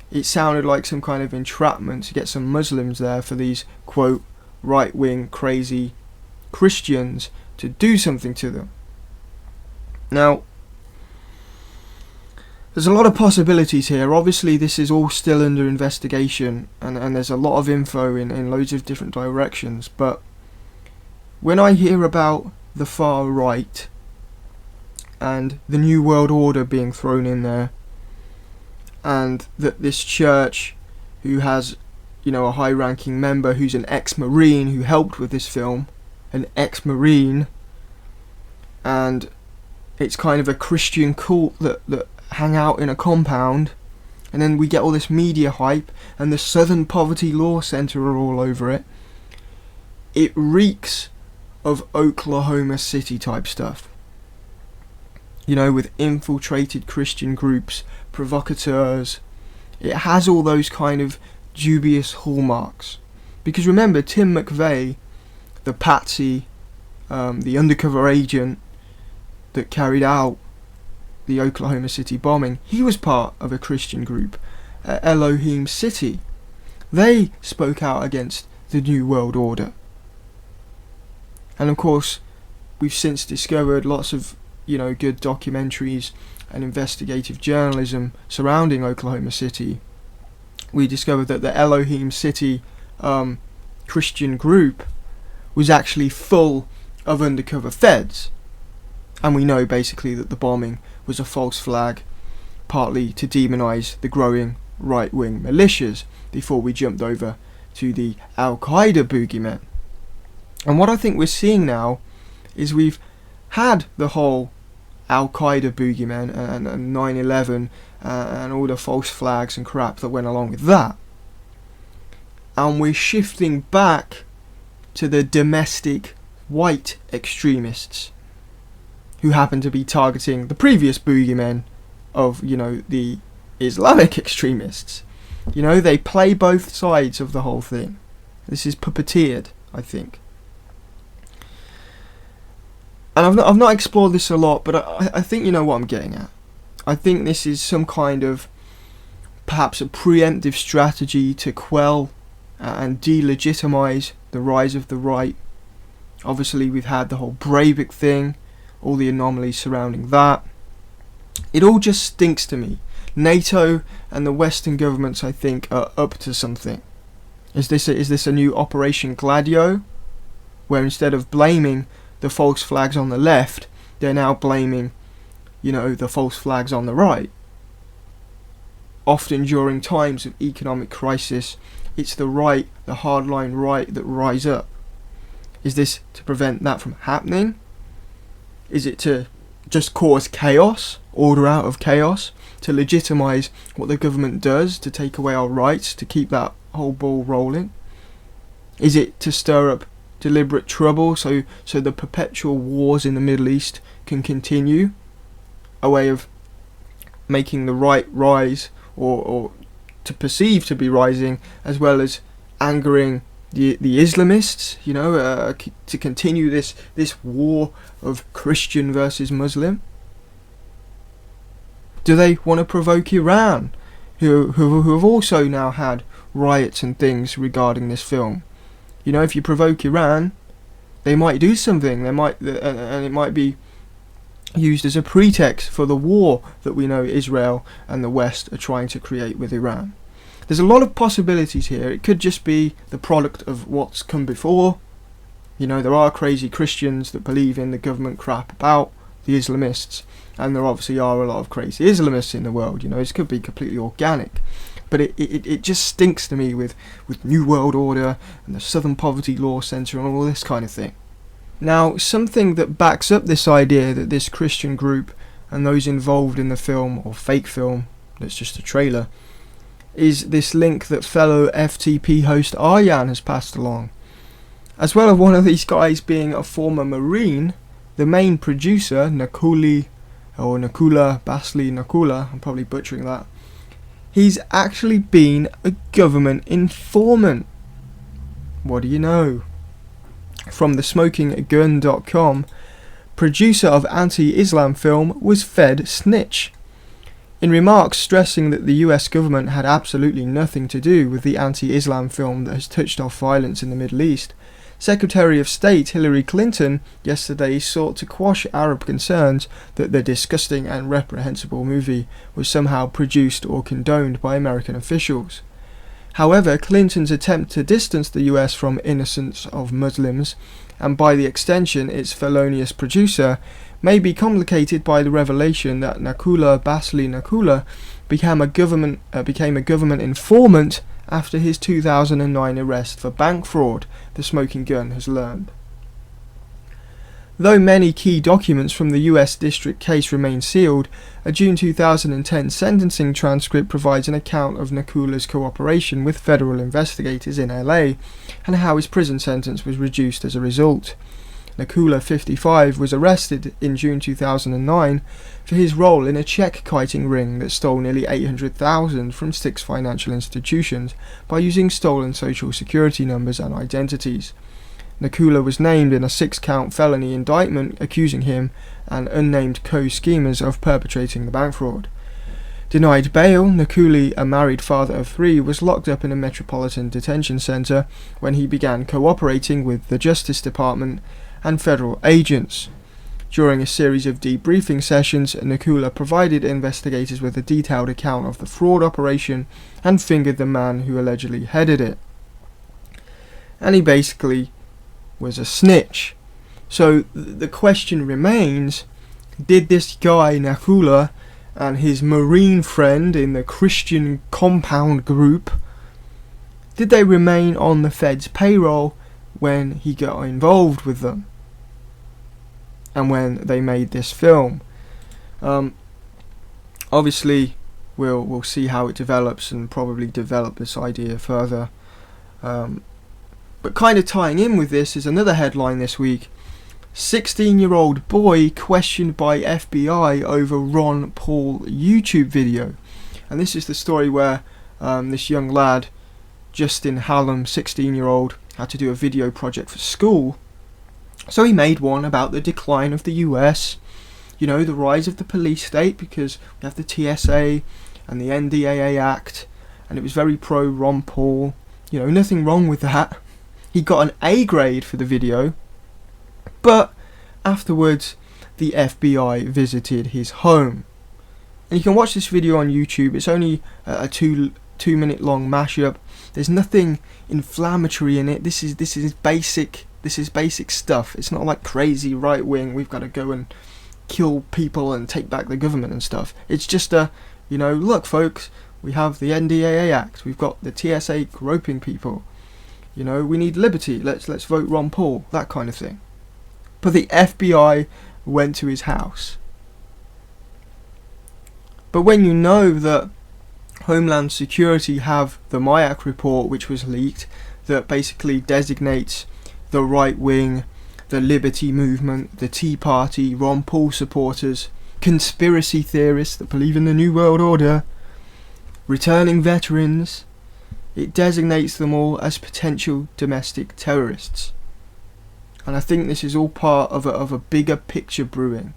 it sounded like some kind of entrapment to get some Muslims there for these quote right-wing crazy Christians to do something to them. Now, there's a lot of possibilities here. Obviously this is all still under investigation, and there's a lot of info in loads of different directions, but when I hear about the far right and the New World Order being thrown in there, and that this church, who has, you know, a high-ranking member who's an ex-Marine who helped with this film, an ex-Marine, and it's kind of a Christian cult that hang out in a compound, and then we get all this media hype, and the Southern Poverty Law Center are all over it. It reeks of Oklahoma City type stuff. You know, with infiltrated Christian groups, provocateurs. It has all those kind of dubious hallmarks. Because remember, Tim McVeigh, the patsy, the undercover agent that carried out the Oklahoma City bombing, he was part of a Christian group, Elohim City. They spoke out against the New World Order. And of course, we've since discovered lots of, you know, good documentaries and investigative journalism surrounding Oklahoma City. We discovered that the Elohim City Christian group was actually full of undercover feds. And we know basically that the bombing was a false flag, partly to demonise the growing right-wing militias, before we jumped over to the Al-Qaeda boogeymen. And what I think we're seeing now is we've had the whole Al-Qaeda boogeymen and 9/11 and all the false flags and crap that went along with that. And we're shifting back to the domestic white extremists who happen to be targeting the previous boogeymen of, you know, the Islamic extremists. You know, they play both sides of the whole thing. This is puppeteered, I think. And I've not explored this a lot, but I think you know what I'm getting at. I think this is some kind of, perhaps a preemptive strategy to quell and delegitimize the rise of the right. Obviously we've had the whole Breivik thing, all the anomalies surrounding that. It all just stinks to me. NATO and the Western governments, I think, are up to something. Is this a new Operation Gladio, where instead of blaming the false flags on the left, they're now blaming, you know, the false flags on the right? Often during times of economic crisis, it's the right, the hardline right, that rise up. Is this to prevent that from happening? Is it to just cause chaos, order out of chaos, to legitimise what the government does, to take away our rights, to keep that whole ball rolling? Is it to stir up deliberate trouble so the perpetual wars in the Middle East can continue? A way of making the right rise, or to perceive to be rising, as well as angering the Islamists, to continue this war of Christian versus Muslim? Do they want to provoke Iran, who have also now had riots and things regarding this film? If you provoke Iran, they might do something. And it might be used as a pretext for the war that we know Israel and the West are trying to create with Iran. There's a lot of possibilities here. It could just be the product of what's come before. There are crazy Christians that believe in the government crap about the Islamists, and there obviously are a lot of crazy Islamists in the world. It could be completely organic. But it just stinks to me with New World Order and the Southern Poverty Law Centre and all this kind of thing. Now, something that backs up this idea that this Christian group and those involved in the film, or fake film, that's just a trailer, is this link that fellow FTP host Aryan has passed along. As well as one of these guys being a former Marine, the main producer, Nakula Basli Nakula, I'm probably butchering that, he's actually been a government informant. What do you know? From thesmokinggun.com, producer of anti-Islam film was fed snitch. In remarks stressing that the US government had absolutely nothing to do with the anti-Islam film that has touched off violence in the Middle East, Secretary of State Hillary Clinton yesterday sought to quash Arab concerns that the disgusting and reprehensible movie was somehow produced or condoned by American officials. However, Clinton's attempt to distance the US from innocence of Muslims, and by the extension its felonious producer, may be complicated by the revelation that Nakula Basli Nakula became a government informant after his 2009 arrest for bank fraud, the Smoking Gun has learned. Though many key documents from the US district case remain sealed, a June 2010 sentencing transcript provides an account of Nakula's cooperation with federal investigators in LA and how his prison sentence was reduced as a result. Nakula, 55, was arrested in June 2009 for his role in a check-kiting ring that stole nearly $800,000 from 6 financial institutions by using stolen social security numbers and identities. Nakula was named in a 6-count felony indictment accusing him and unnamed co-schemers of perpetrating the bank fraud. Denied bail, Nakuli, a married father of 3, was locked up in a metropolitan detention centre when he began cooperating with the Justice Department and federal agents. During a series of debriefing sessions, Nakula provided investigators with a detailed account of the fraud operation and fingered the man who allegedly headed it. And he basically was a snitch. So the question remains, did this guy Nakula and his Marine friend in the Christian compound group, did they remain on the Fed's payroll when he got involved with them and when they made this film? Obviously we'll see how it develops and probably develop this idea further, but kind of tying in with this is another headline this week. 16-year-old boy questioned by FBI over Ron Paul YouTube video. And this is the story where this young lad, Justin Hallam, 16-year-old, had to do a video project for school. So he made one about the decline of the US, the rise of the police state, because we have the TSA and the NDAA Act, and it was very pro Ron Paul. Nothing wrong with that. He got an A grade for the video, but afterwards the FBI visited his home. And you can watch this video on YouTube. It's only a two-minute long mashup. There's nothing inflammatory in it. This is basic stuff. It's not like crazy right wing, we've got to go and kill people and take back the government and stuff. It's just look folks, we have the NDAA Act, we've got the TSA groping people. You know, we need liberty. Let's vote Ron Paul. That kind of thing. But the FBI went to his house. But when you know that Homeland Security have the MIAC report, which was leaked, that basically designates the right wing, the Liberty Movement, the Tea Party, Ron Paul supporters, conspiracy theorists that believe in the New World Order, returning veterans, it designates them all as potential domestic terrorists. And I think this is all part of a bigger picture brewing.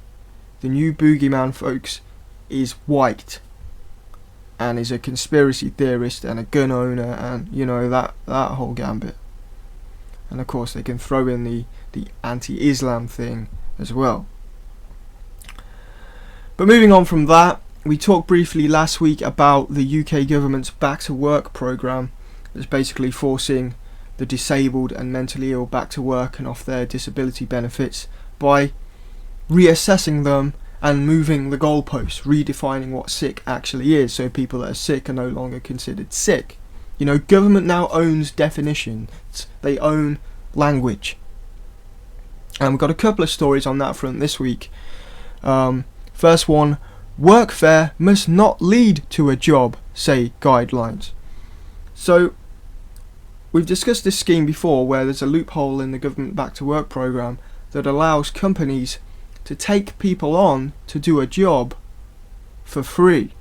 The new boogeyman, folks, is white and is a conspiracy theorist and a gun owner, and you know, that whole gambit. And of course they can throw in the anti-Islam thing as well. But moving on from that, we talked briefly last week about the UK government's Back to Work programme that's basically forcing the disabled and mentally ill back to work and off their disability benefits by reassessing them and moving the goalposts, redefining what sick actually is, so people that are sick are no longer considered sick. You know, government now owns definitions, they own language. And we've got a couple of stories on that front this week. First one, workfare must not lead to a job, say guidelines. So, we've discussed this scheme before where there's a loophole in the government Back to Work programme that allows companies to take people on to do a job for free.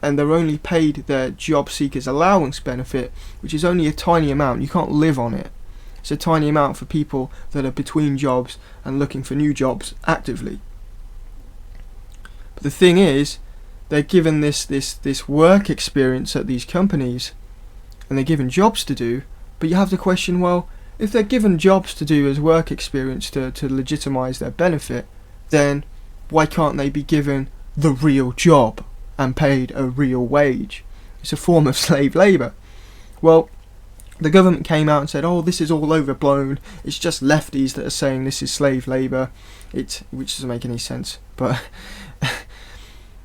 And they're only paid their job seekers allowance benefit, which is only a tiny amount. You can't live on it. It's a tiny amount for people that are between jobs and looking for new jobs actively. But the thing is, they're given this work experience at these companies, and they're given jobs to do, but you have to question, well, if they're given jobs to do as work experience to legitimise their benefit, then why can't they be given the real job and paid a real wage? It's a form of slave labour. Well, the government came out and said, oh, this is all overblown, it's just lefties that are saying this is slave labour, which doesn't make any sense, but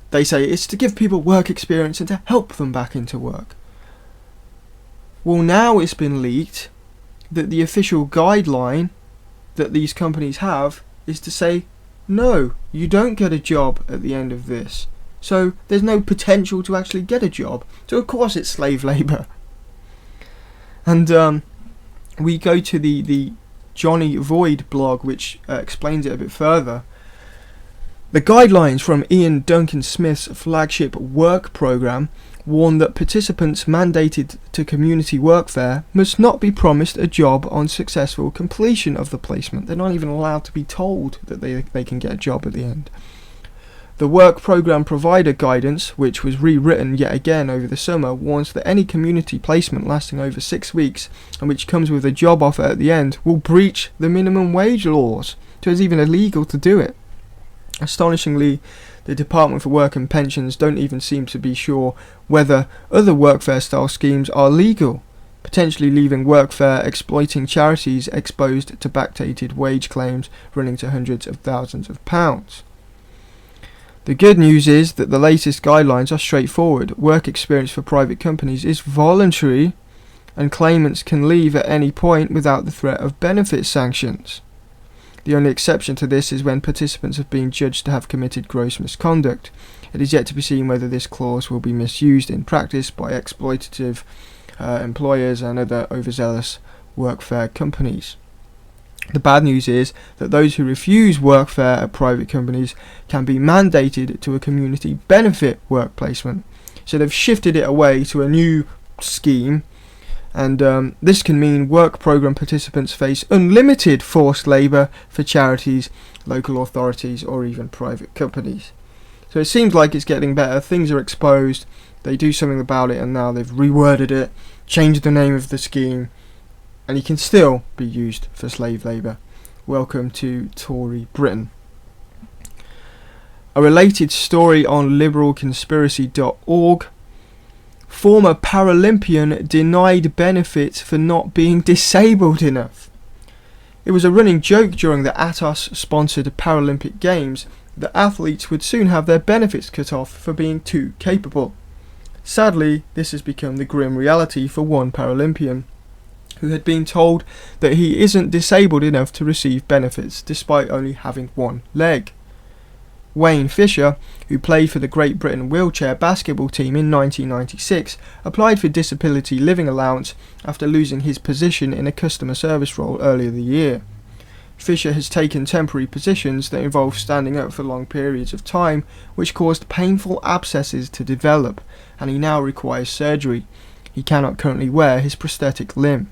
they say it's to give people work experience and to help them back into work. Well, now it's been leaked that the official guideline that these companies have is to say, no, you don't get a job at the end of this. So there's no potential to actually get a job. So of course it's slave labour. And we go to the Johnny Void blog, which explains it a bit further. The guidelines from Ian Duncan Smith's flagship work programme warn that participants mandated to community workfare must not be promised a job on successful completion of the placement. They're not even allowed to be told that they can get a job at the end. The work programme provider guidance, which was rewritten yet again over the summer, warns that any community placement lasting over 6 weeks and which comes with a job offer at the end will breach the minimum wage laws, so it's even illegal to do it. Astonishingly, the Department for Work and Pensions don't even seem to be sure whether other workfare style schemes are legal, potentially leaving workfare exploiting charities exposed to backdated wage claims running to hundreds of thousands of pounds. The good news is that the latest guidelines are straightforward. Work experience for private companies is voluntary, and claimants can leave at any point without the threat of benefit sanctions. The only exception to this is when participants have been judged to have committed gross misconduct. It is yet to be seen whether this clause will be misused in practice by exploitative employers and other overzealous workfare companies. The bad news is that those who refuse workfare at private companies can be mandated to a community benefit work placement. So they've shifted it away to a new scheme, and this can mean work programme participants face unlimited forced labour for charities, local authorities or even private companies. So it seems like it's getting better, things are exposed, they do something about it, and now they've reworded it, changed the name of the scheme, and it can still be used for slave labour. Welcome to Tory Britain. A related story on liberalconspiracy.org. Former Paralympian denied benefits for not being disabled enough. It was a running joke during the Atos-sponsored Paralympic Games that athletes would soon have their benefits cut off for being too capable. Sadly, this has become the grim reality for one Paralympian. who had been told that he isn't disabled enough to receive benefits despite only having one leg. Wayne Fisher, who played for the Great Britain wheelchair basketball team in 1996, applied for disability living allowance after losing his position in a customer service role earlier the year. Fisher has taken temporary positions that involve standing up for long periods of time, which caused painful abscesses to develop, and he now requires surgery. He cannot currently wear his prosthetic limb.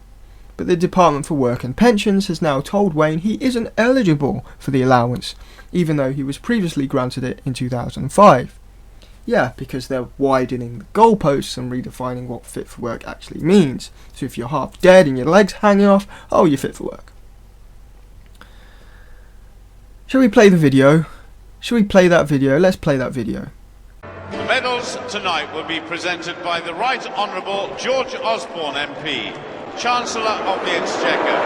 But the Department for Work and Pensions has now told Wayne he isn't eligible for the allowance, even though he was previously granted it in 2005. Yeah, because they're widening the goalposts and redefining what fit for work actually means. So if you're half dead and your legs hanging off, oh, you're fit for work. Shall we play the video? Shall we play that video? Let's play that video. The medals tonight will be presented by the Right Honourable George Osborne MP, Chancellor of the Exchequer.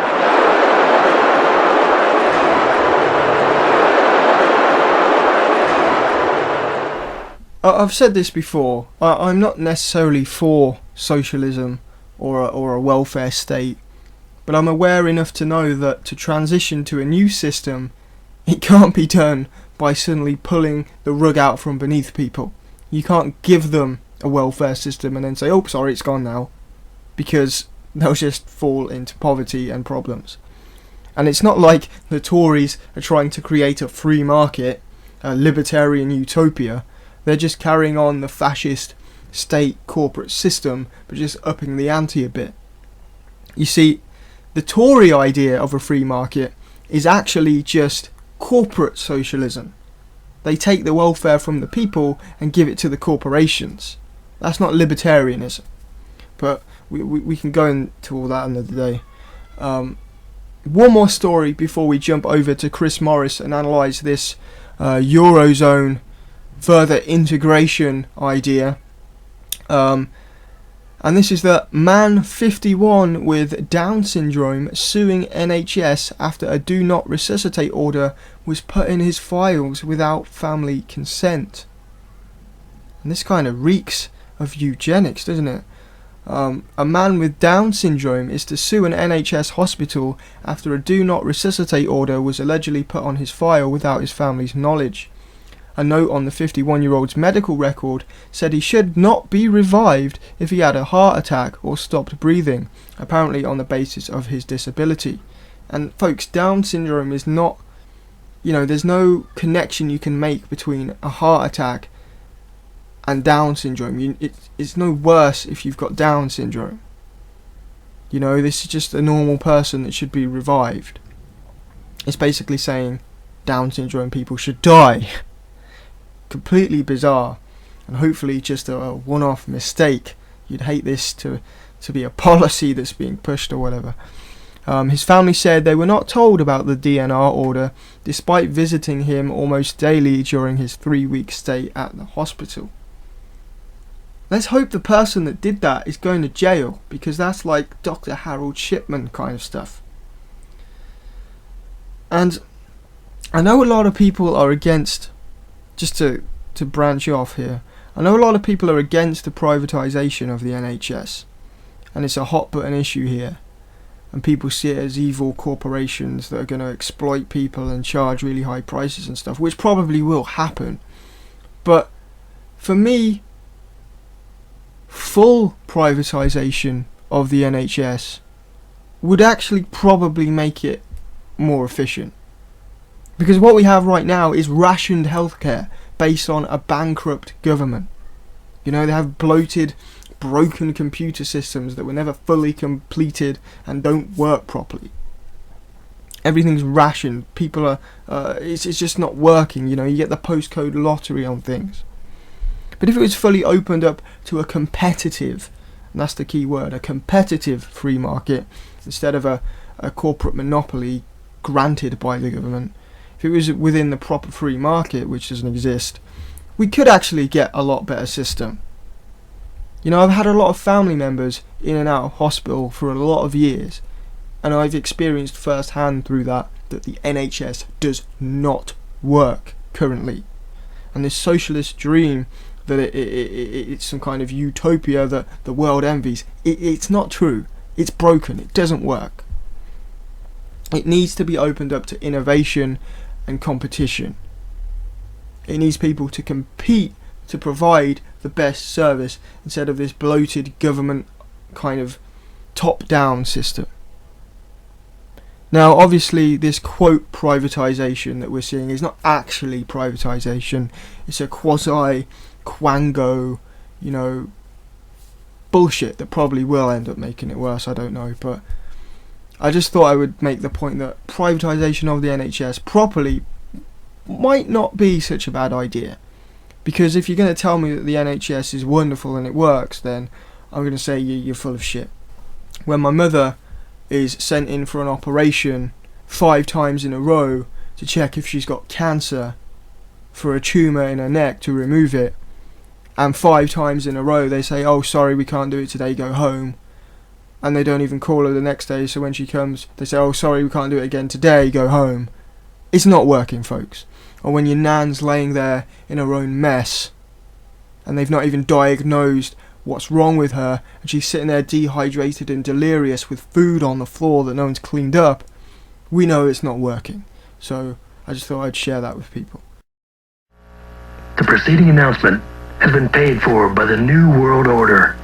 I've said this before, I'm not necessarily for socialism or a welfare state, but I'm aware enough to know that to transition to a new system, it can't be done by suddenly pulling the rug out from beneath people. You can't give them a welfare system and then say, oh, sorry, it's gone now, because they'll just fall into poverty and problems. And it's not like the Tories are trying to create a free market, a libertarian utopia. They're just carrying on the fascist state corporate system, but just upping the ante a bit. You see, the Tory idea of a free market is actually just corporate socialism. They take the welfare from the people and give it to the corporations. That's not libertarianism. But we can go into all that another day. One more story before we jump over to Chris Morris and analyse this Eurozone further integration idea. And this is that man 51 with Down syndrome suing NHS after a do not resuscitate order was put in his files without family consent. And this kind of reeks of eugenics, doesn't it? A man with Down syndrome is to sue an NHS hospital after a do not resuscitate order was allegedly put on his file without his family's knowledge. A note on the 51-year-old's medical record said he should not be revived if he had a heart attack or stopped breathing, apparently on the basis of his disability. And folks, Down syndrome is not, there's no connection you can make between a heart attack and Down syndrome. It's no worse if you've got Down syndrome. This is just a normal person that should be revived. It's basically saying Down syndrome people should die. Completely bizarre, and hopefully just a one-off mistake. You'd hate this to be a policy that's being pushed or whatever. His family said they were not told about the DNR order, despite visiting him almost daily during his 3-week stay at the hospital. Let's hope the person that did that is going to jail, because that's like Dr. Harold Shipman kind of stuff. And I know a lot of people are against, just to branch off here, I know a lot of people are against the privatisation of the NHS, and it's a hot button issue here, and people see it as evil corporations that are going to exploit people and charge really high prices and stuff, which probably will happen. But for me, full privatisation of the NHS would actually probably make it more efficient. Because what we have right now is rationed healthcare based on a bankrupt government. They have bloated, broken computer systems that were never fully completed and don't work properly. Everything's rationed. People are, it's just not working. You get the postcode lottery on things. But if it was fully opened up to a competitive, and that's the key word, a competitive free market, instead of a corporate monopoly granted by the government, if it was within the proper free market, which doesn't exist, we could actually get a lot better system. I've had a lot of family members in and out of hospital for a lot of years, and I've experienced firsthand through that the NHS does not work currently. And this socialist dream that it's some kind of utopia that the world envies, it's not true. It's broken. It doesn't work. It needs to be opened up to innovation and competition. It needs people to compete to provide the best service instead of this bloated government kind of top-down system. Now, obviously, this quote privatisation that we're seeing is not actually privatisation. It's a quasi-quango, bullshit that probably will end up making it worse. I don't know, but I just thought I would make the point that privatisation of the NHS properly might not be such a bad idea. Because if you're going to tell me that the NHS is wonderful and it works, then I'm going to say you're full of shit. When my mother is sent in for an operation 5 times in a row to check if she's got cancer for a tumour in her neck to remove it, and 5 times in a row they say, oh sorry, we can't do it today, go home, and they don't even call her the next day, so when she comes they say, oh sorry, we can't do it again today, go home. It's not working, folks. Or when your nan's laying there in her own mess and they've not even diagnosed what's wrong with her, and she's sitting there dehydrated and delirious with food on the floor that no one's cleaned up, we know it's not working. So I just thought I'd share that with people. The preceding announcement has been paid for by the New World Order.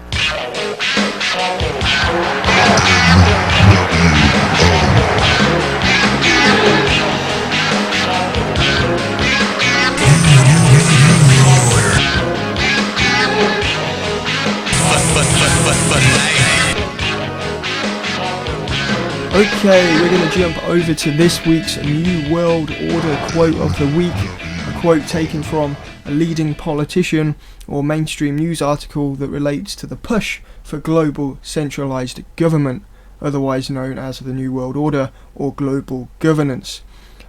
Okay, we're going to jump over to this week's New World Order quote of the week. A quote taken from a leading politician or mainstream news article that relates to the push for global centralised government, otherwise known as the New World Order or global governance.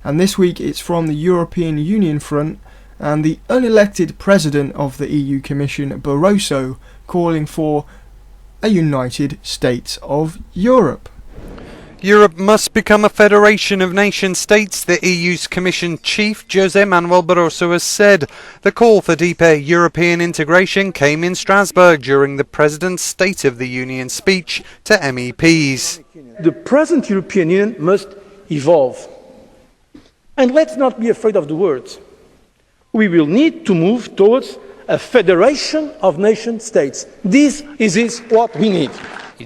And this week it's from the European Union front and the unelected president of the EU Commission, Barroso, calling for a United States of Europe. Europe must become a federation of nation-states, the EU's Commission chief, José Manuel Barroso, has said. The call for deeper European integration came in Strasbourg during the President's State of the Union speech to MEPs. The present European Union must evolve. And let's not be afraid of the words. We will need to move towards a federation of nation-states. This is what we need.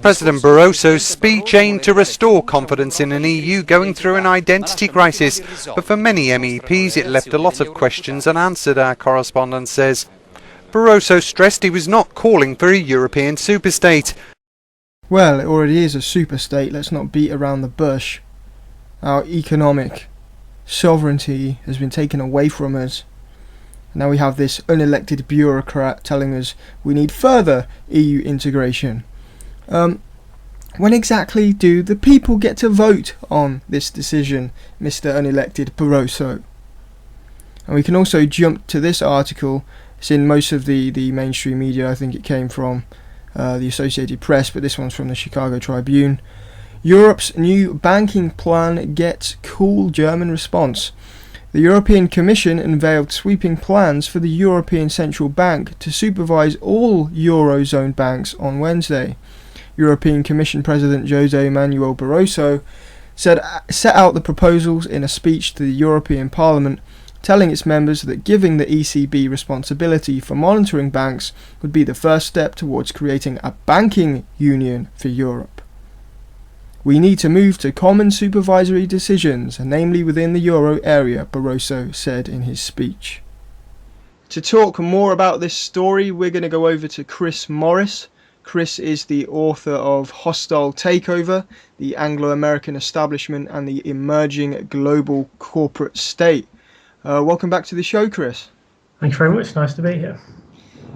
President Barroso's speech aimed to restore confidence in an EU going through an identity crisis, but for many MEPs it left a lot of questions unanswered, our correspondent says. Barroso stressed he was not calling for a European superstate. Well, it already is a superstate, let's not beat around the bush. Our economic sovereignty has been taken away from us. Now we have this unelected bureaucrat telling us we need further EU integration. When exactly do the people get to vote on this decision, Mr. Unelected Barroso? And we can also jump to this article. It's in most of the mainstream media. I think it came from the Associated Press, but this one's from the Chicago Tribune. Europe's new banking plan gets cool German response. The European Commission unveiled sweeping plans for the European Central Bank to supervise all Eurozone banks on Wednesday. European Commission President José Manuel Barroso set out the proposals in a speech to the European Parliament, telling its members that giving the ECB responsibility for monitoring banks would be the first step towards creating a banking union for Europe. We need to move to common supervisory decisions, namely within the euro area, Barroso said in his speech. To talk more about this story, we're going to go over to Chris Morris. Chris is the author of Hostile Takeover, the Anglo-American Establishment and the Emerging Global Corporate State. Welcome back to the show, Chris. Thank you very much. Nice to be here.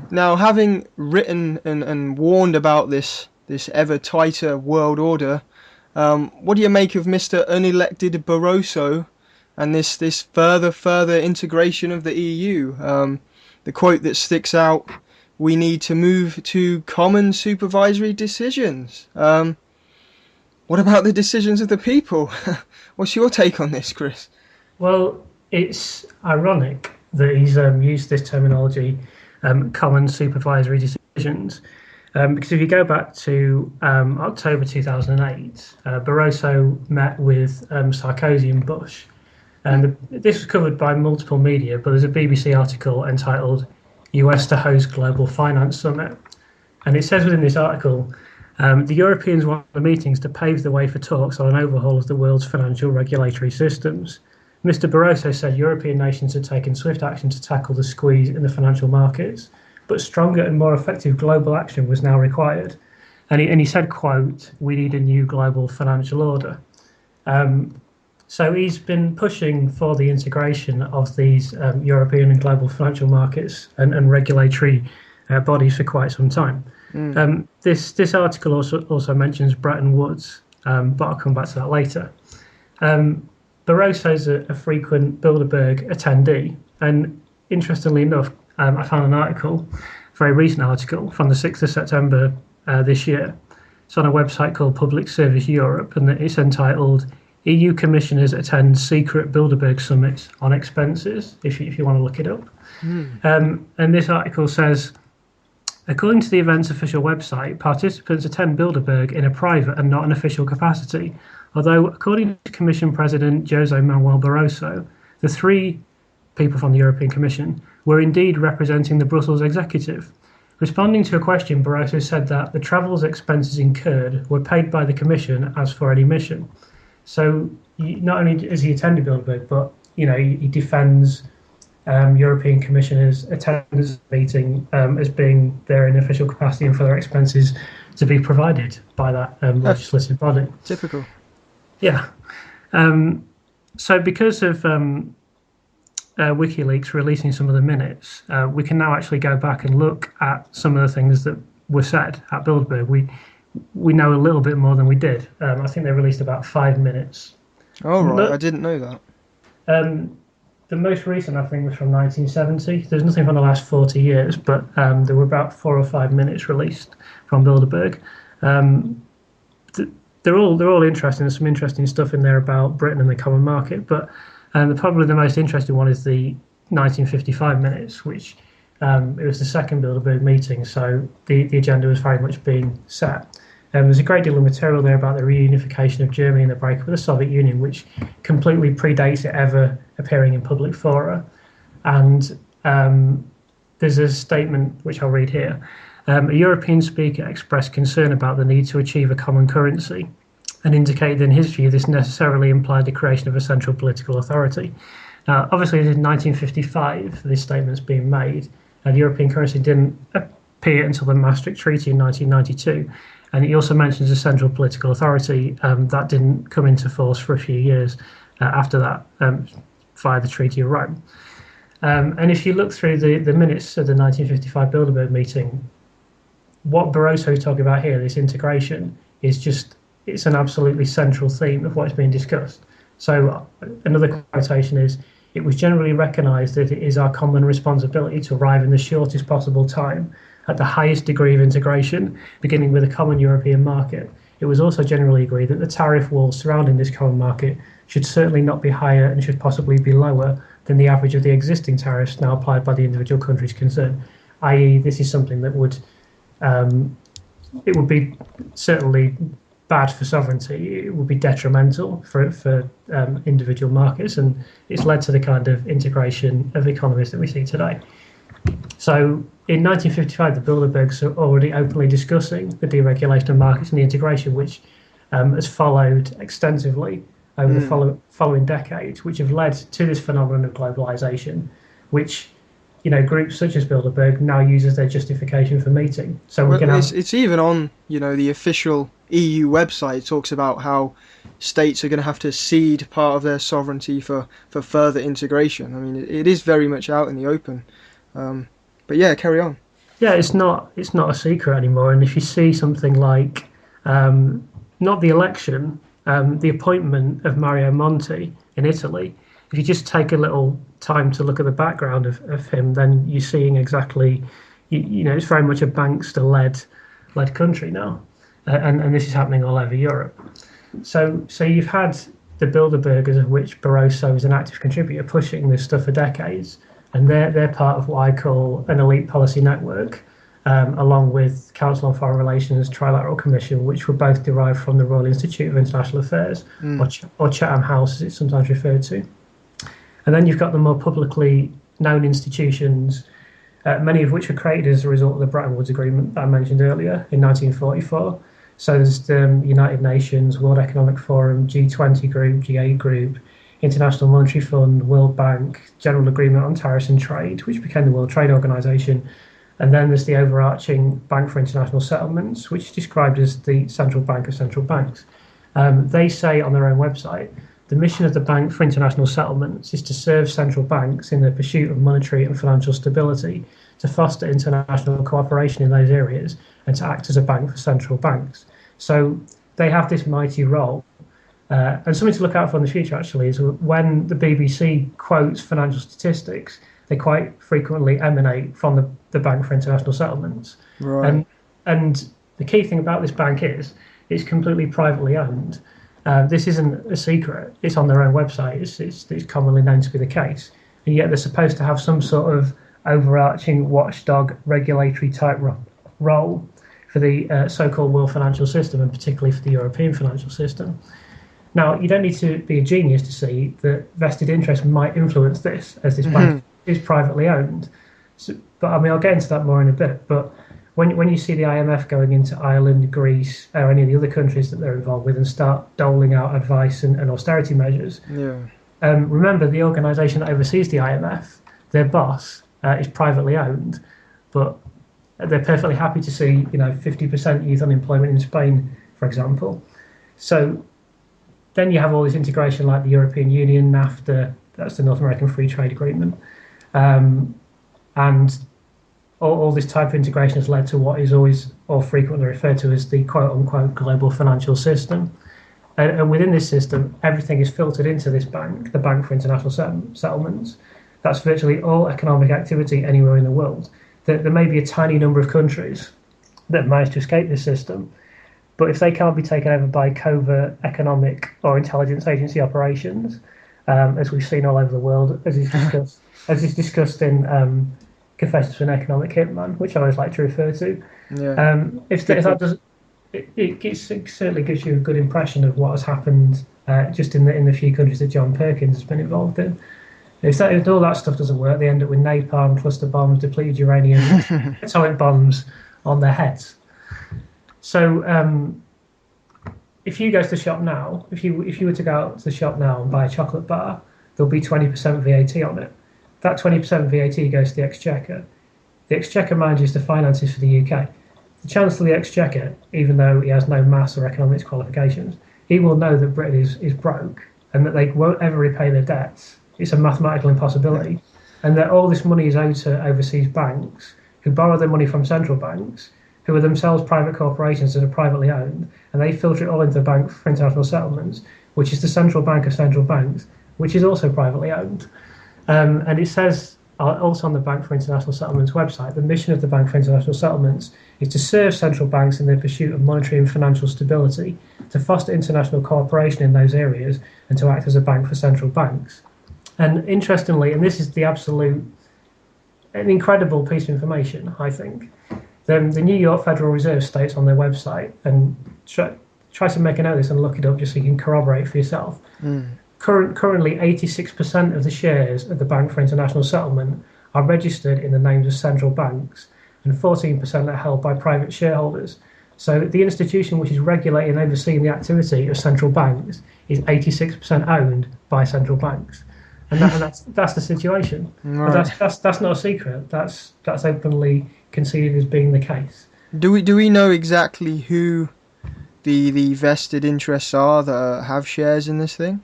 Now, having written and warned about this ever tighter world order, what do you make of Mr. Unelected Barroso and this further integration of the EU? The quote that sticks out: we need to move to common supervisory decisions. What about the decisions of the people? What's your take on this, Chris? Well, it's ironic that he's used this terminology, common supervisory decisions, Because if you go back to October 2008, Barroso met with Sarkozy and Bush. And this was covered by multiple media, but there's a BBC article entitled US to Host Global Finance Summit. And it says within this article, the Europeans want the meetings to pave the way for talks on an overhaul of the world's financial regulatory systems. Mr. Barroso said European nations had taken swift action to tackle the squeeze in the financial markets, but stronger and more effective global action was now required. And he said, quote, "We need a new global financial order." So he's been pushing for the integration of these European and global financial markets and regulatory bodies for quite some time. This article also mentions Bretton Woods, but I'll come back to that later. Barroso's a frequent Bilderberg attendee, and interestingly enough, I found an article, a very recent article from the 6th of September this year. It's on a website called Public Service Europe, and it's entitled EU Commissioners Attend Secret Bilderberg Summits on Expenses, if you want to look it up. And this article says, according to the event's official website, participants attend Bilderberg in a private and not an official capacity, although according to Commission President Jose Manuel Barroso, the three people from the European Commission were indeed representing the Brussels executive. Responding to a question, Barroso said that the travel's expenses incurred were paid by the Commission as for any mission. So not only has he attended Bilderberg, but he defends European commissioners attending the meeting as being there in official capacity and for their expenses to be provided by that legislative body. Typical. Yeah. So because of WikiLeaks releasing some of the minutes, we can now actually go back and look at some of the things that were said at Bilderberg. We know a little bit more than we did. I think they released about 5 minutes. Oh, right. I didn't know that. The most recent, I think, was from 1970. There's nothing from the last 40 years, but there were about 4 or 5 minutes released from Bilderberg. They're all interesting. There's some interesting stuff in there about Britain and the common market, but probably the most interesting one is the 1955 minutes, which it was the second Bilderberg meeting, so the agenda was very much being set. There's a great deal of material there about the reunification of Germany and the breakup of the Soviet Union, which completely predates it ever appearing in public fora. And there's a statement, which I'll read here. A European speaker expressed concern about the need to achieve a common currency and indicated in his view this necessarily implied the creation of a central political authority. Now, obviously, in 1955, this statement's being made, and the European currency didn't appear until the Maastricht Treaty in 1992. And he also mentions a central political authority that didn't come into force for a few years after that via the Treaty of Rome. And if you look through the minutes of the 1955 Bilderberg meeting, what Barroso is talking about here, this integration, it's an absolutely central theme of what's being discussed. So another quotation is, "It was generally recognised that it is our common responsibility to arrive in the shortest possible time at the highest degree of integration, beginning with a common European market. It was also generally agreed that the tariff walls surrounding this common market should certainly not be higher and should possibly be lower than the average of the existing tariffs now applied by the individual countries concerned," i.e. this is something that would be certainly bad for sovereignty. It would be detrimental for individual markets, and it's led to the kind of integration of economies that we see today. So in 1955, the Bilderbergs are already openly discussing the deregulation of markets and the integration, which has followed extensively over the following decades, which have led to this phenomenon of globalization, which groups such as Bilderberg now use as their justification for meeting. So it's even on the official EU website. It talks about how states are going to have to cede part of their sovereignty for further integration. I mean, it is very much out in the open. But yeah, carry on. Yeah, it's not a secret anymore. And if you see something like not the election, the appointment of Mario Monti in Italy, if you just take a little time to look at the background of him, then you're seeing exactly, it's very much a bankster-led country now. And this is happening all over Europe. So you've had the Bilderbergers, of which Barroso is an active contributor, pushing this stuff for decades. And they're part of what I call an elite policy network, along with Council on Foreign Relations Trilateral Commission, which were both derived from the Royal Institute of International Affairs, or Chatham House as it's sometimes referred to. And then you've got the more publicly known institutions, many of which were created as a result of the Bretton Woods Agreement that I mentioned earlier in 1944. So there's the United Nations, World Economic Forum, G20 Group, G8 Group, International Monetary Fund, World Bank, General Agreement on Tariffs and Trade, which became the World Trade Organization. And then there's the overarching Bank for International Settlements, which is described as the central bank of central banks. They say on their own website, the mission of the Bank for International Settlements is to serve central banks in the pursuit of monetary and financial stability, to foster international cooperation in those areas, and to act as a bank for central banks. So they have this mighty role. And something to look out for in the future, actually, is when the BBC quotes financial statistics, they quite frequently emanate from the Bank for International Settlements. Right. And the key thing about this bank is it's completely privately owned. This isn't a secret. It's on their own website. It's commonly known to be the case. And yet they're supposed to have some sort of overarching watchdog regulatory type role for the so-called world financial system, and particularly for the European financial system. Now, you don't need to be a genius to see that vested interest might influence this, as this bank is privately owned. So, but I mean, I'll get into that more in a bit. But when you see the IMF going into Ireland, Greece, or any of the other countries that they're involved with and start doling out advice and austerity measures, remember the organisation that oversees the IMF, their boss is privately owned, but they're perfectly happy to see 50% youth unemployment in Spain, for example. So then you have all this integration like the European Union, NAFTA, that's the North American Free Trade Agreement, and all this type of integration has led to what is always or frequently referred to as the quote-unquote global financial system. And within this system, everything is filtered into this bank, the Bank for International Settlements. That's virtually all economic activity anywhere in the world. There may be a tiny number of countries that manage to escape this system, but if they can't be taken over by covert economic or intelligence agency operations, as we've seen all over the world, as is discussed in Confessions of an Economic Hitman, which I always like to refer to. If that does, it certainly gives you a good impression of what has happened just in the few countries that John Perkins has been involved in. If all that stuff doesn't work, they end up with napalm, cluster bombs, depleted uranium, atomic bombs on their heads. So if you go to the shop now, if you were to go out to the shop now and buy a chocolate bar, there'll be 20% VAT on it. That 20% VAT goes to the Exchequer. The Exchequer manages the finances for the UK. The Chancellor of the Exchequer, even though he has no maths or economics qualifications, he will know that Britain is broke and that they won't ever repay their debts. It's a mathematical impossibility. And that all this money is owed to overseas banks who borrow their money from central banks, who are themselves private corporations that are privately owned, and they filter it all into the Bank for International Settlements, which is the central bank of central banks, which is also privately owned. And it says also on the Bank for International Settlements website, the mission of the Bank for International Settlements is to serve central banks in their pursuit of monetary and financial stability, to foster international cooperation in those areas, and to act as a bank for central banks. And interestingly, and this is an incredible piece of information, I think, the New York Federal Reserve states on their website, and try to make a note of this and look it up just so you can corroborate for yourself. Currently, 86% of the shares of the Bank for International Settlement are registered in the names of central banks, and 14% are held by private shareholders. So the institution which is regulating and overseeing the activity of central banks is 86% owned by central banks. And that's the situation. Right. That's not a secret. That's openly conceded as being the case. Do we know exactly who the vested interests are that have shares in this thing?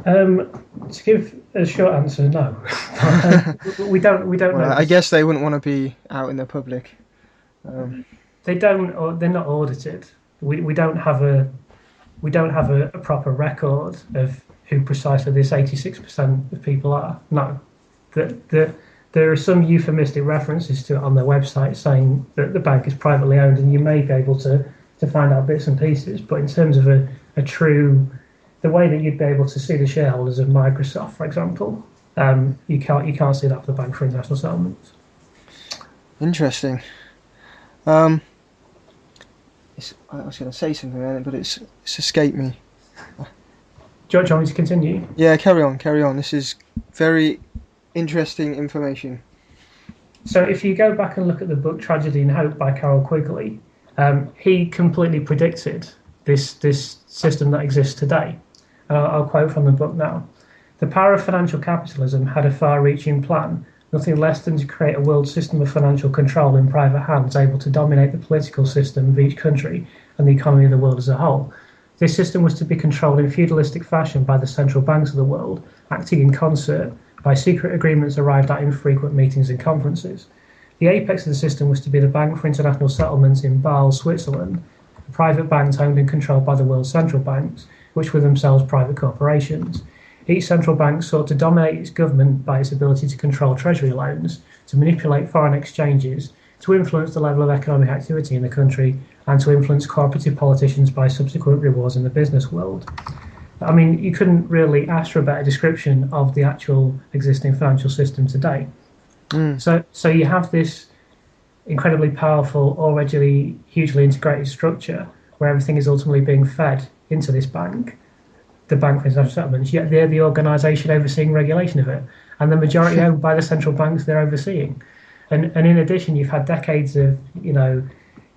To give a short answer, no. we don't know. I guess they wouldn't want to be out in the public. They don't, or they're not audited. We don't have a proper record of who precisely this 86% of people are. No, there are some euphemistic references to it on their website saying that the bank is privately owned, and you may be able to find out bits and pieces. But in terms of a true, the way that you'd be able to see the shareholders of Microsoft, for example, you can't see that for the Bank for International Settlements. Interesting. I was going to say something then, but it's escaped me. Do you want me to continue? Yeah, carry on. This is very interesting information. So if you go back and look at the book Tragedy and Hope by Carroll Quigley, he completely predicted this system that exists today. I'll quote from the book now. The power of financial capitalism had a far-reaching plan, nothing less than to create a world system of financial control in private hands able to dominate the political system of each country and the economy of the world as a whole. This system was to be controlled in feudalistic fashion by the central banks of the world, acting in concert by secret agreements arrived at in frequent meetings and conferences. The apex of the system was to be the Bank for International Settlements in Basel, Switzerland, the private banks owned and controlled by the world's central banks, which were themselves private corporations. Each central bank sought to dominate its government by its ability to control treasury loans, to manipulate foreign exchanges, to influence the level of economic activity in the country, and to influence cooperative politicians by subsequent rewards in the business world. I mean, you couldn't really ask for a better description of the actual existing financial system today. So you have this incredibly powerful, already hugely integrated structure where everything is ultimately being fed into this bank, the Bank for International Settlements, yet they're the organisation overseeing regulation of it, and the majority owned by the central banks they're overseeing. And in addition, you've had decades of,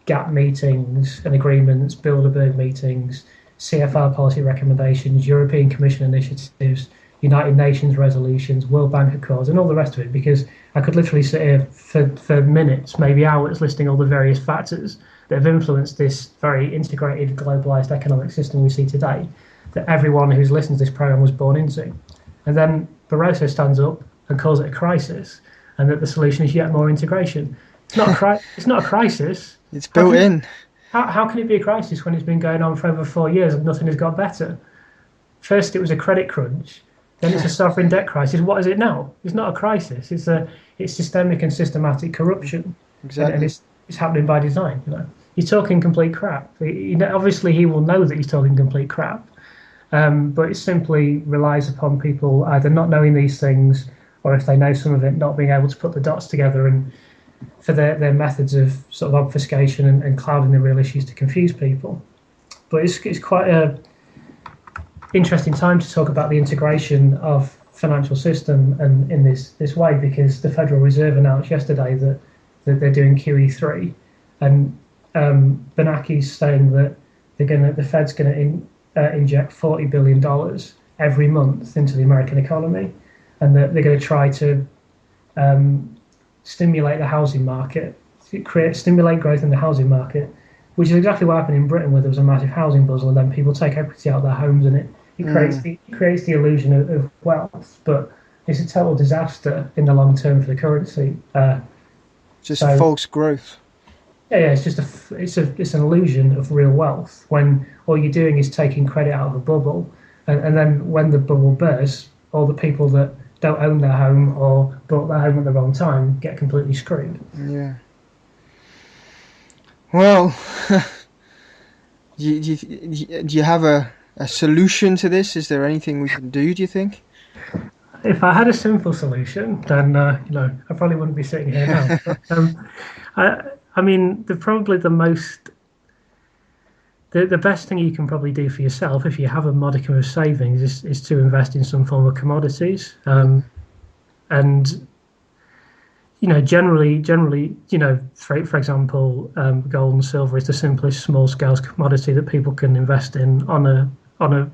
GATT meetings and agreements, Bilderberg meetings, CFR policy recommendations, European Commission initiatives, United Nations resolutions, World Bank Accords, and all the rest of it, because I could literally sit here for minutes, maybe hours, listing all the various factors that have influenced this very integrated, globalised economic system we see today, that everyone who's listened to this programme was born into. And then Barroso stands up and calls it a crisis, and that the solution is yet more integration. It's not a crisis. It's built in. How can it be a crisis when it's been going on for over 4 years and nothing has got better? First it was a credit crunch, then it's a sovereign debt crisis. What is it now? It's not a crisis. It's systemic and systematic corruption. Exactly. And it's happening by design. You're talking complete crap. Obviously he will know that he's talking complete crap, but it simply relies upon people either not knowing these things, or if they know some of it, not being able to put the dots together, and for their methods of sort of obfuscation and clouding the real issues to confuse people. But it's quite a interesting time to talk about the integration of financial system and in this way, because the Federal Reserve announced yesterday that they're doing QE3, and Bernanke's saying that the Fed's going to inject $40 billion every month into the American economy, and that they're going to try to stimulate the housing market, stimulate growth in the housing market, which is exactly what happened in Britain, where there was a massive housing bubble, and then people take equity out of their homes, and it creates the illusion of wealth, but it's a total disaster in the long term for the currency. Just false growth. Yeah, it's an illusion of real wealth when all you're doing is taking credit out of a bubble, and then when the bubble bursts, all the people that don't own their home or bought their home at the wrong time get completely screwed. Yeah. Well, do you have a solution to this? Is there anything we can do, do you think? If I had a simple solution, then I probably wouldn't be sitting here now. But, I mean, the best thing you can probably do for yourself, if you have a modicum of savings, is to invest in some form of commodities. And generally, for example, gold and silver is the simplest small-scale commodity that people can invest in on a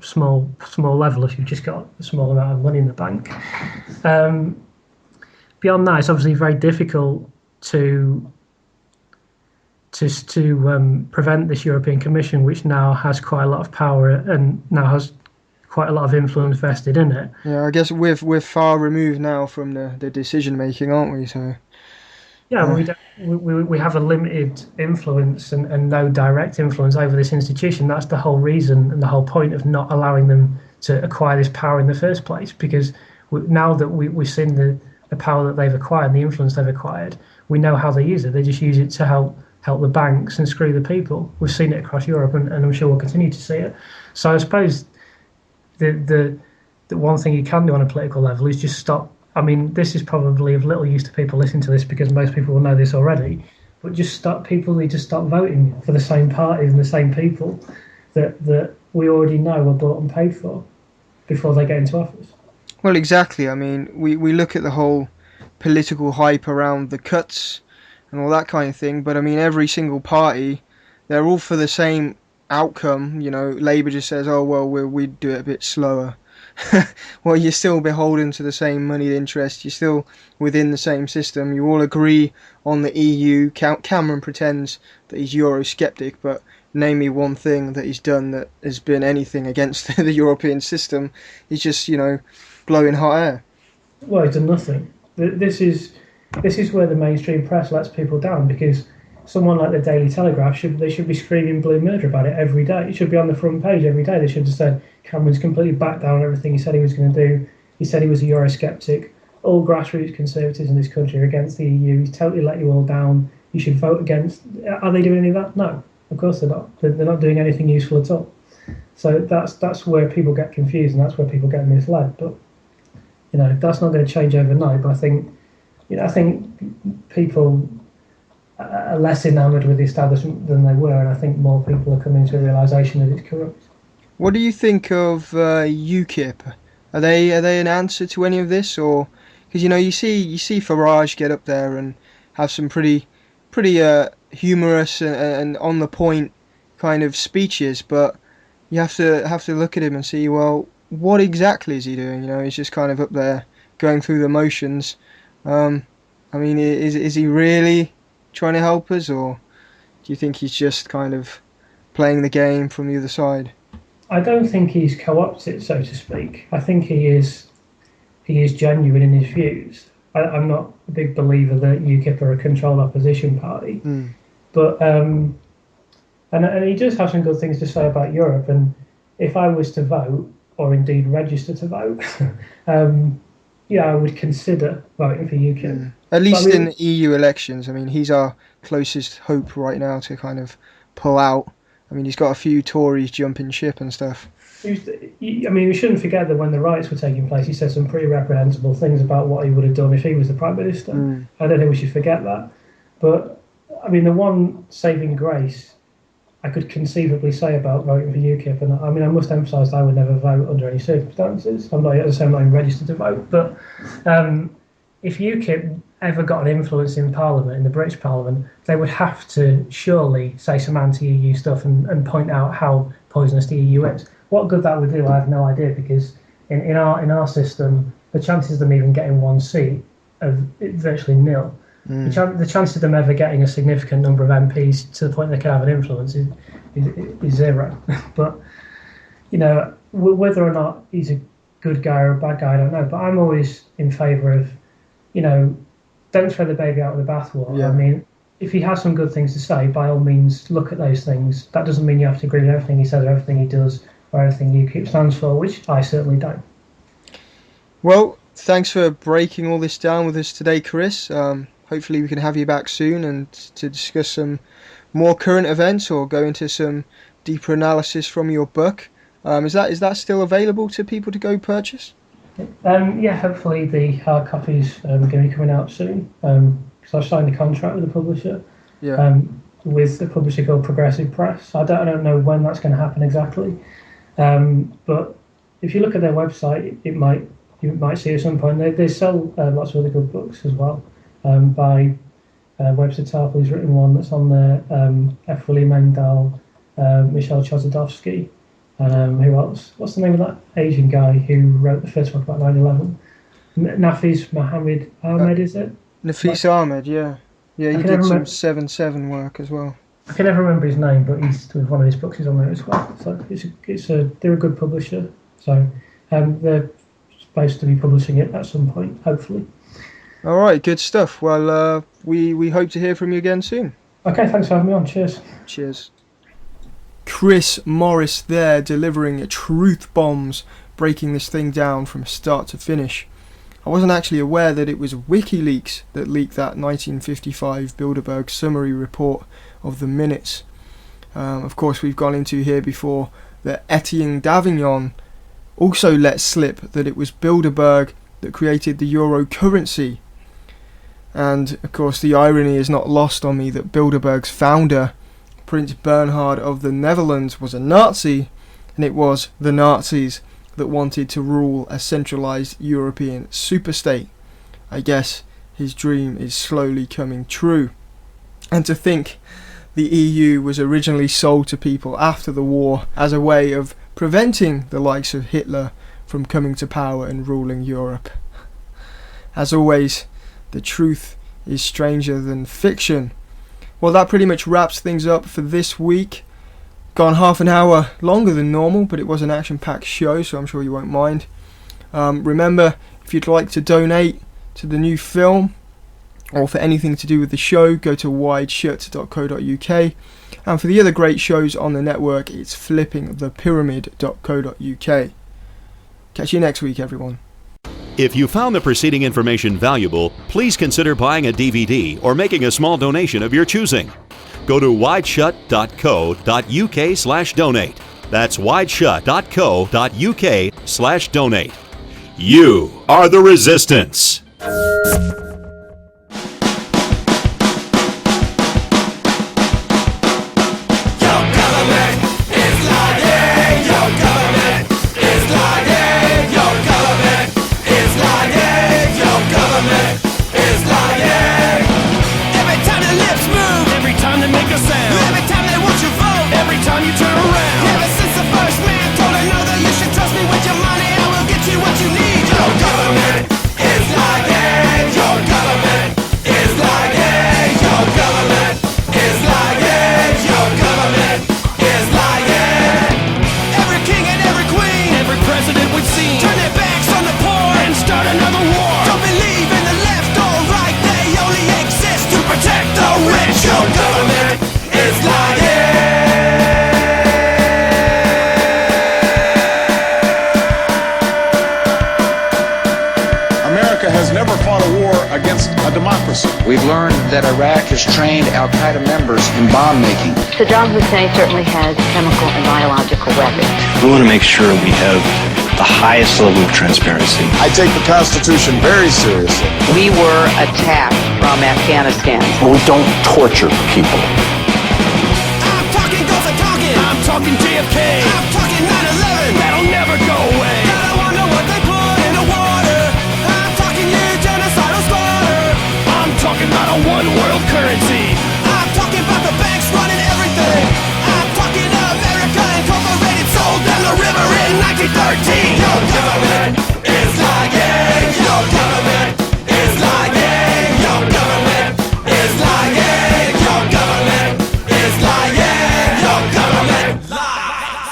small level if you've just got a small amount of money in the bank. Beyond that, it's obviously very difficult to prevent this European Commission, which now has quite a lot of power and now has quite a lot of influence vested in it. Yeah, I guess we're far removed now from the decision making, aren't we? So yeah, we have a limited influence and no direct influence over this institution. That's the whole reason and the whole point of not allowing them to acquire this power in the first place, because now that we've seen the power that they've acquired, the influence they've acquired, we know how they use it. They just use it to help the banks and screw the people. We've seen it across Europe, and I'm sure we'll continue to see it. So I suppose the one thing you can do on a political level is just stop. I mean, this is probably of little use to people listening to this, because most people will know this already, but people need to stop voting for the same parties and the same people that we already know are bought and paid for before they get into office. Well, exactly. I mean, we look at the whole political hype around the cuts and all that kind of thing, but I mean, every single party, they're all for the same outcome. You know, Labour just says, oh, well, we'd do it a bit slower. Well, you're still beholden to the same moneyed interest. You're still within the same system. You all agree on the EU. Cameron pretends that he's Eurosceptic, but name me one thing that he's done that has been anything against the European system. He's just, blowing hot air. Well, he's done nothing. This is where the mainstream press lets people down, because someone like the Daily Telegraph should be screaming blue murder about it every day. It should be on the front page every day. They should have said Cameron's completely backed down on everything he said he was going to do. He said he was a Eurosceptic. All grassroots conservatives in this country are against the EU. He's totally let you all down. You should vote against. Are they doing any of that? No, of course they're not. They're not doing anything useful at all. So that's where people get confused, and that's where people get misled. But that's not going to change overnight. But I think people are less enamoured with the establishment than they were, and I think more people are coming to a realisation that it's corrupt. What do you think of UKIP? Are they an answer to any of this, or because you see Farage get up there and have some pretty humorous and on the point kind of speeches, but you have to look at him and see, well, what exactly is he doing? He's just kind of up there going through the motions. I mean, is he really trying to help us, or do you think he's just kind of playing the game from the other side? I don't think he's co-opted, so to speak. I think he is genuine in his views. I'm not a big believer that UKIP are a controlled opposition party, but and he does have some good things to say about Europe. And if I was to vote, or indeed register to vote, I would consider voting for UKIP. At least in EU elections. I mean, he's our closest hope right now to kind of pull out. I mean, he's got a few Tories jumping ship and stuff. We shouldn't forget that when the riots were taking place, he said some pretty reprehensible things about what he would have done if he was the Prime Minister. I don't think we should forget that. But, I mean, the one saving grace I could conceivably say about voting for UKIP, and I must emphasise that I would never vote under any circumstances. I'm not even registered to vote. But if UKIP ever got an influence in Parliament, in the British Parliament, they would have to surely say some anti-EU stuff and point out how poisonous the EU is. What good that would do, I have no idea, because in our system, the chances of them even getting one seat are virtually nil. The chance of them ever getting a significant number of MPs to the point they can have an influence is zero. But, whether or not he's a good guy or a bad guy, I don't know. But I'm always in favour of, don't throw the baby out with the bathwater. Yeah. I mean, if he has some good things to say, by all means, look at those things. That doesn't mean you have to agree with everything he says or everything he does or everything UKIP stands for, which I certainly don't. Well, thanks for breaking all this down with us today, Chris. Hopefully we can have you back soon and to discuss some more current events or go into some deeper analysis from your book. Is that still available to people to go purchase? Hopefully the hard copies are going to be coming out soon. Because I've signed a contract with the publisher. With the publisher called Progressive Press. I don't know when that's going to happen exactly. But if you look at their website, you might see at some point they sell lots of other good books as well. By Webster Tarple, who's written one that's on there, F. William Engdahl, Michel Chozadovsky, who else? What's the name of that Asian guy who wrote the first book about 9/11? Nafis Mohammed Ahmed, is it? Nafis Ahmed, yeah. Yeah, he did some 7/7 work as well. I can never remember his name, but one of his books is on there as well. So they're a good publisher. So they're supposed to be publishing it at some point, hopefully. All right, good stuff. Well, we hope to hear from you again soon. Okay, thanks for having me on. Cheers. Cheers. Chris Morris there, delivering truth bombs, breaking this thing down from start to finish. I wasn't actually aware that it was WikiLeaks that leaked that 1955 Bilderberg summary report of the minutes. Of course, we've gone into here before that Etienne d'Avignon also let slip that it was Bilderberg that created the euro currency. And of course the irony is not lost on me that Bilderberg's founder, Prince Bernhard of the Netherlands, was a Nazi, and it was the Nazis that wanted to rule a centralised European superstate. I guess his dream is slowly coming true. And to think the EU was originally sold to people after the war as a way of preventing the likes of Hitler from coming to power and ruling Europe. As always, the truth is stranger than fiction. Well, that pretty much wraps things up for this week. Gone half an hour longer than normal, but it was an action-packed show, so I'm sure you won't mind. Remember, if you'd like to donate to the new film, or for anything to do with the show, go to wideshut.co.uk. And for the other great shows on the network, it's flippingthepyramid.co.uk. Catch you next week, everyone. If you found the preceding information valuable, please consider buying a DVD or making a small donation of your choosing. Go to wideshut.co.uk/donate. That's wideshut.co.uk/donate. You are the resistance. We've learned that Iraq has trained al-Qaeda members in bomb making. Saddam Hussein certainly has chemical and biological weapons. We want to make sure we have the highest level of transparency. I take the Constitution very seriously. We were attacked from Afghanistan. We don't torture people. I'm talking Gulf of Tonkin. I'm talking JFK. I'm talking 9/11. That'll never go away. I don't wanna know what they put in the water. I'm talking your genocidal slaughter. I'm talking about a one world currency. I'm talking about the banks running everything. I'm talking America Incorporated sold down the river in 1913. Your government is lying. Your government is lying. Your government is lying. Your government is lying. Your government lies.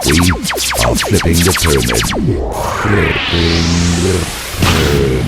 We are flipping the pyramid. Flipping the pyramid.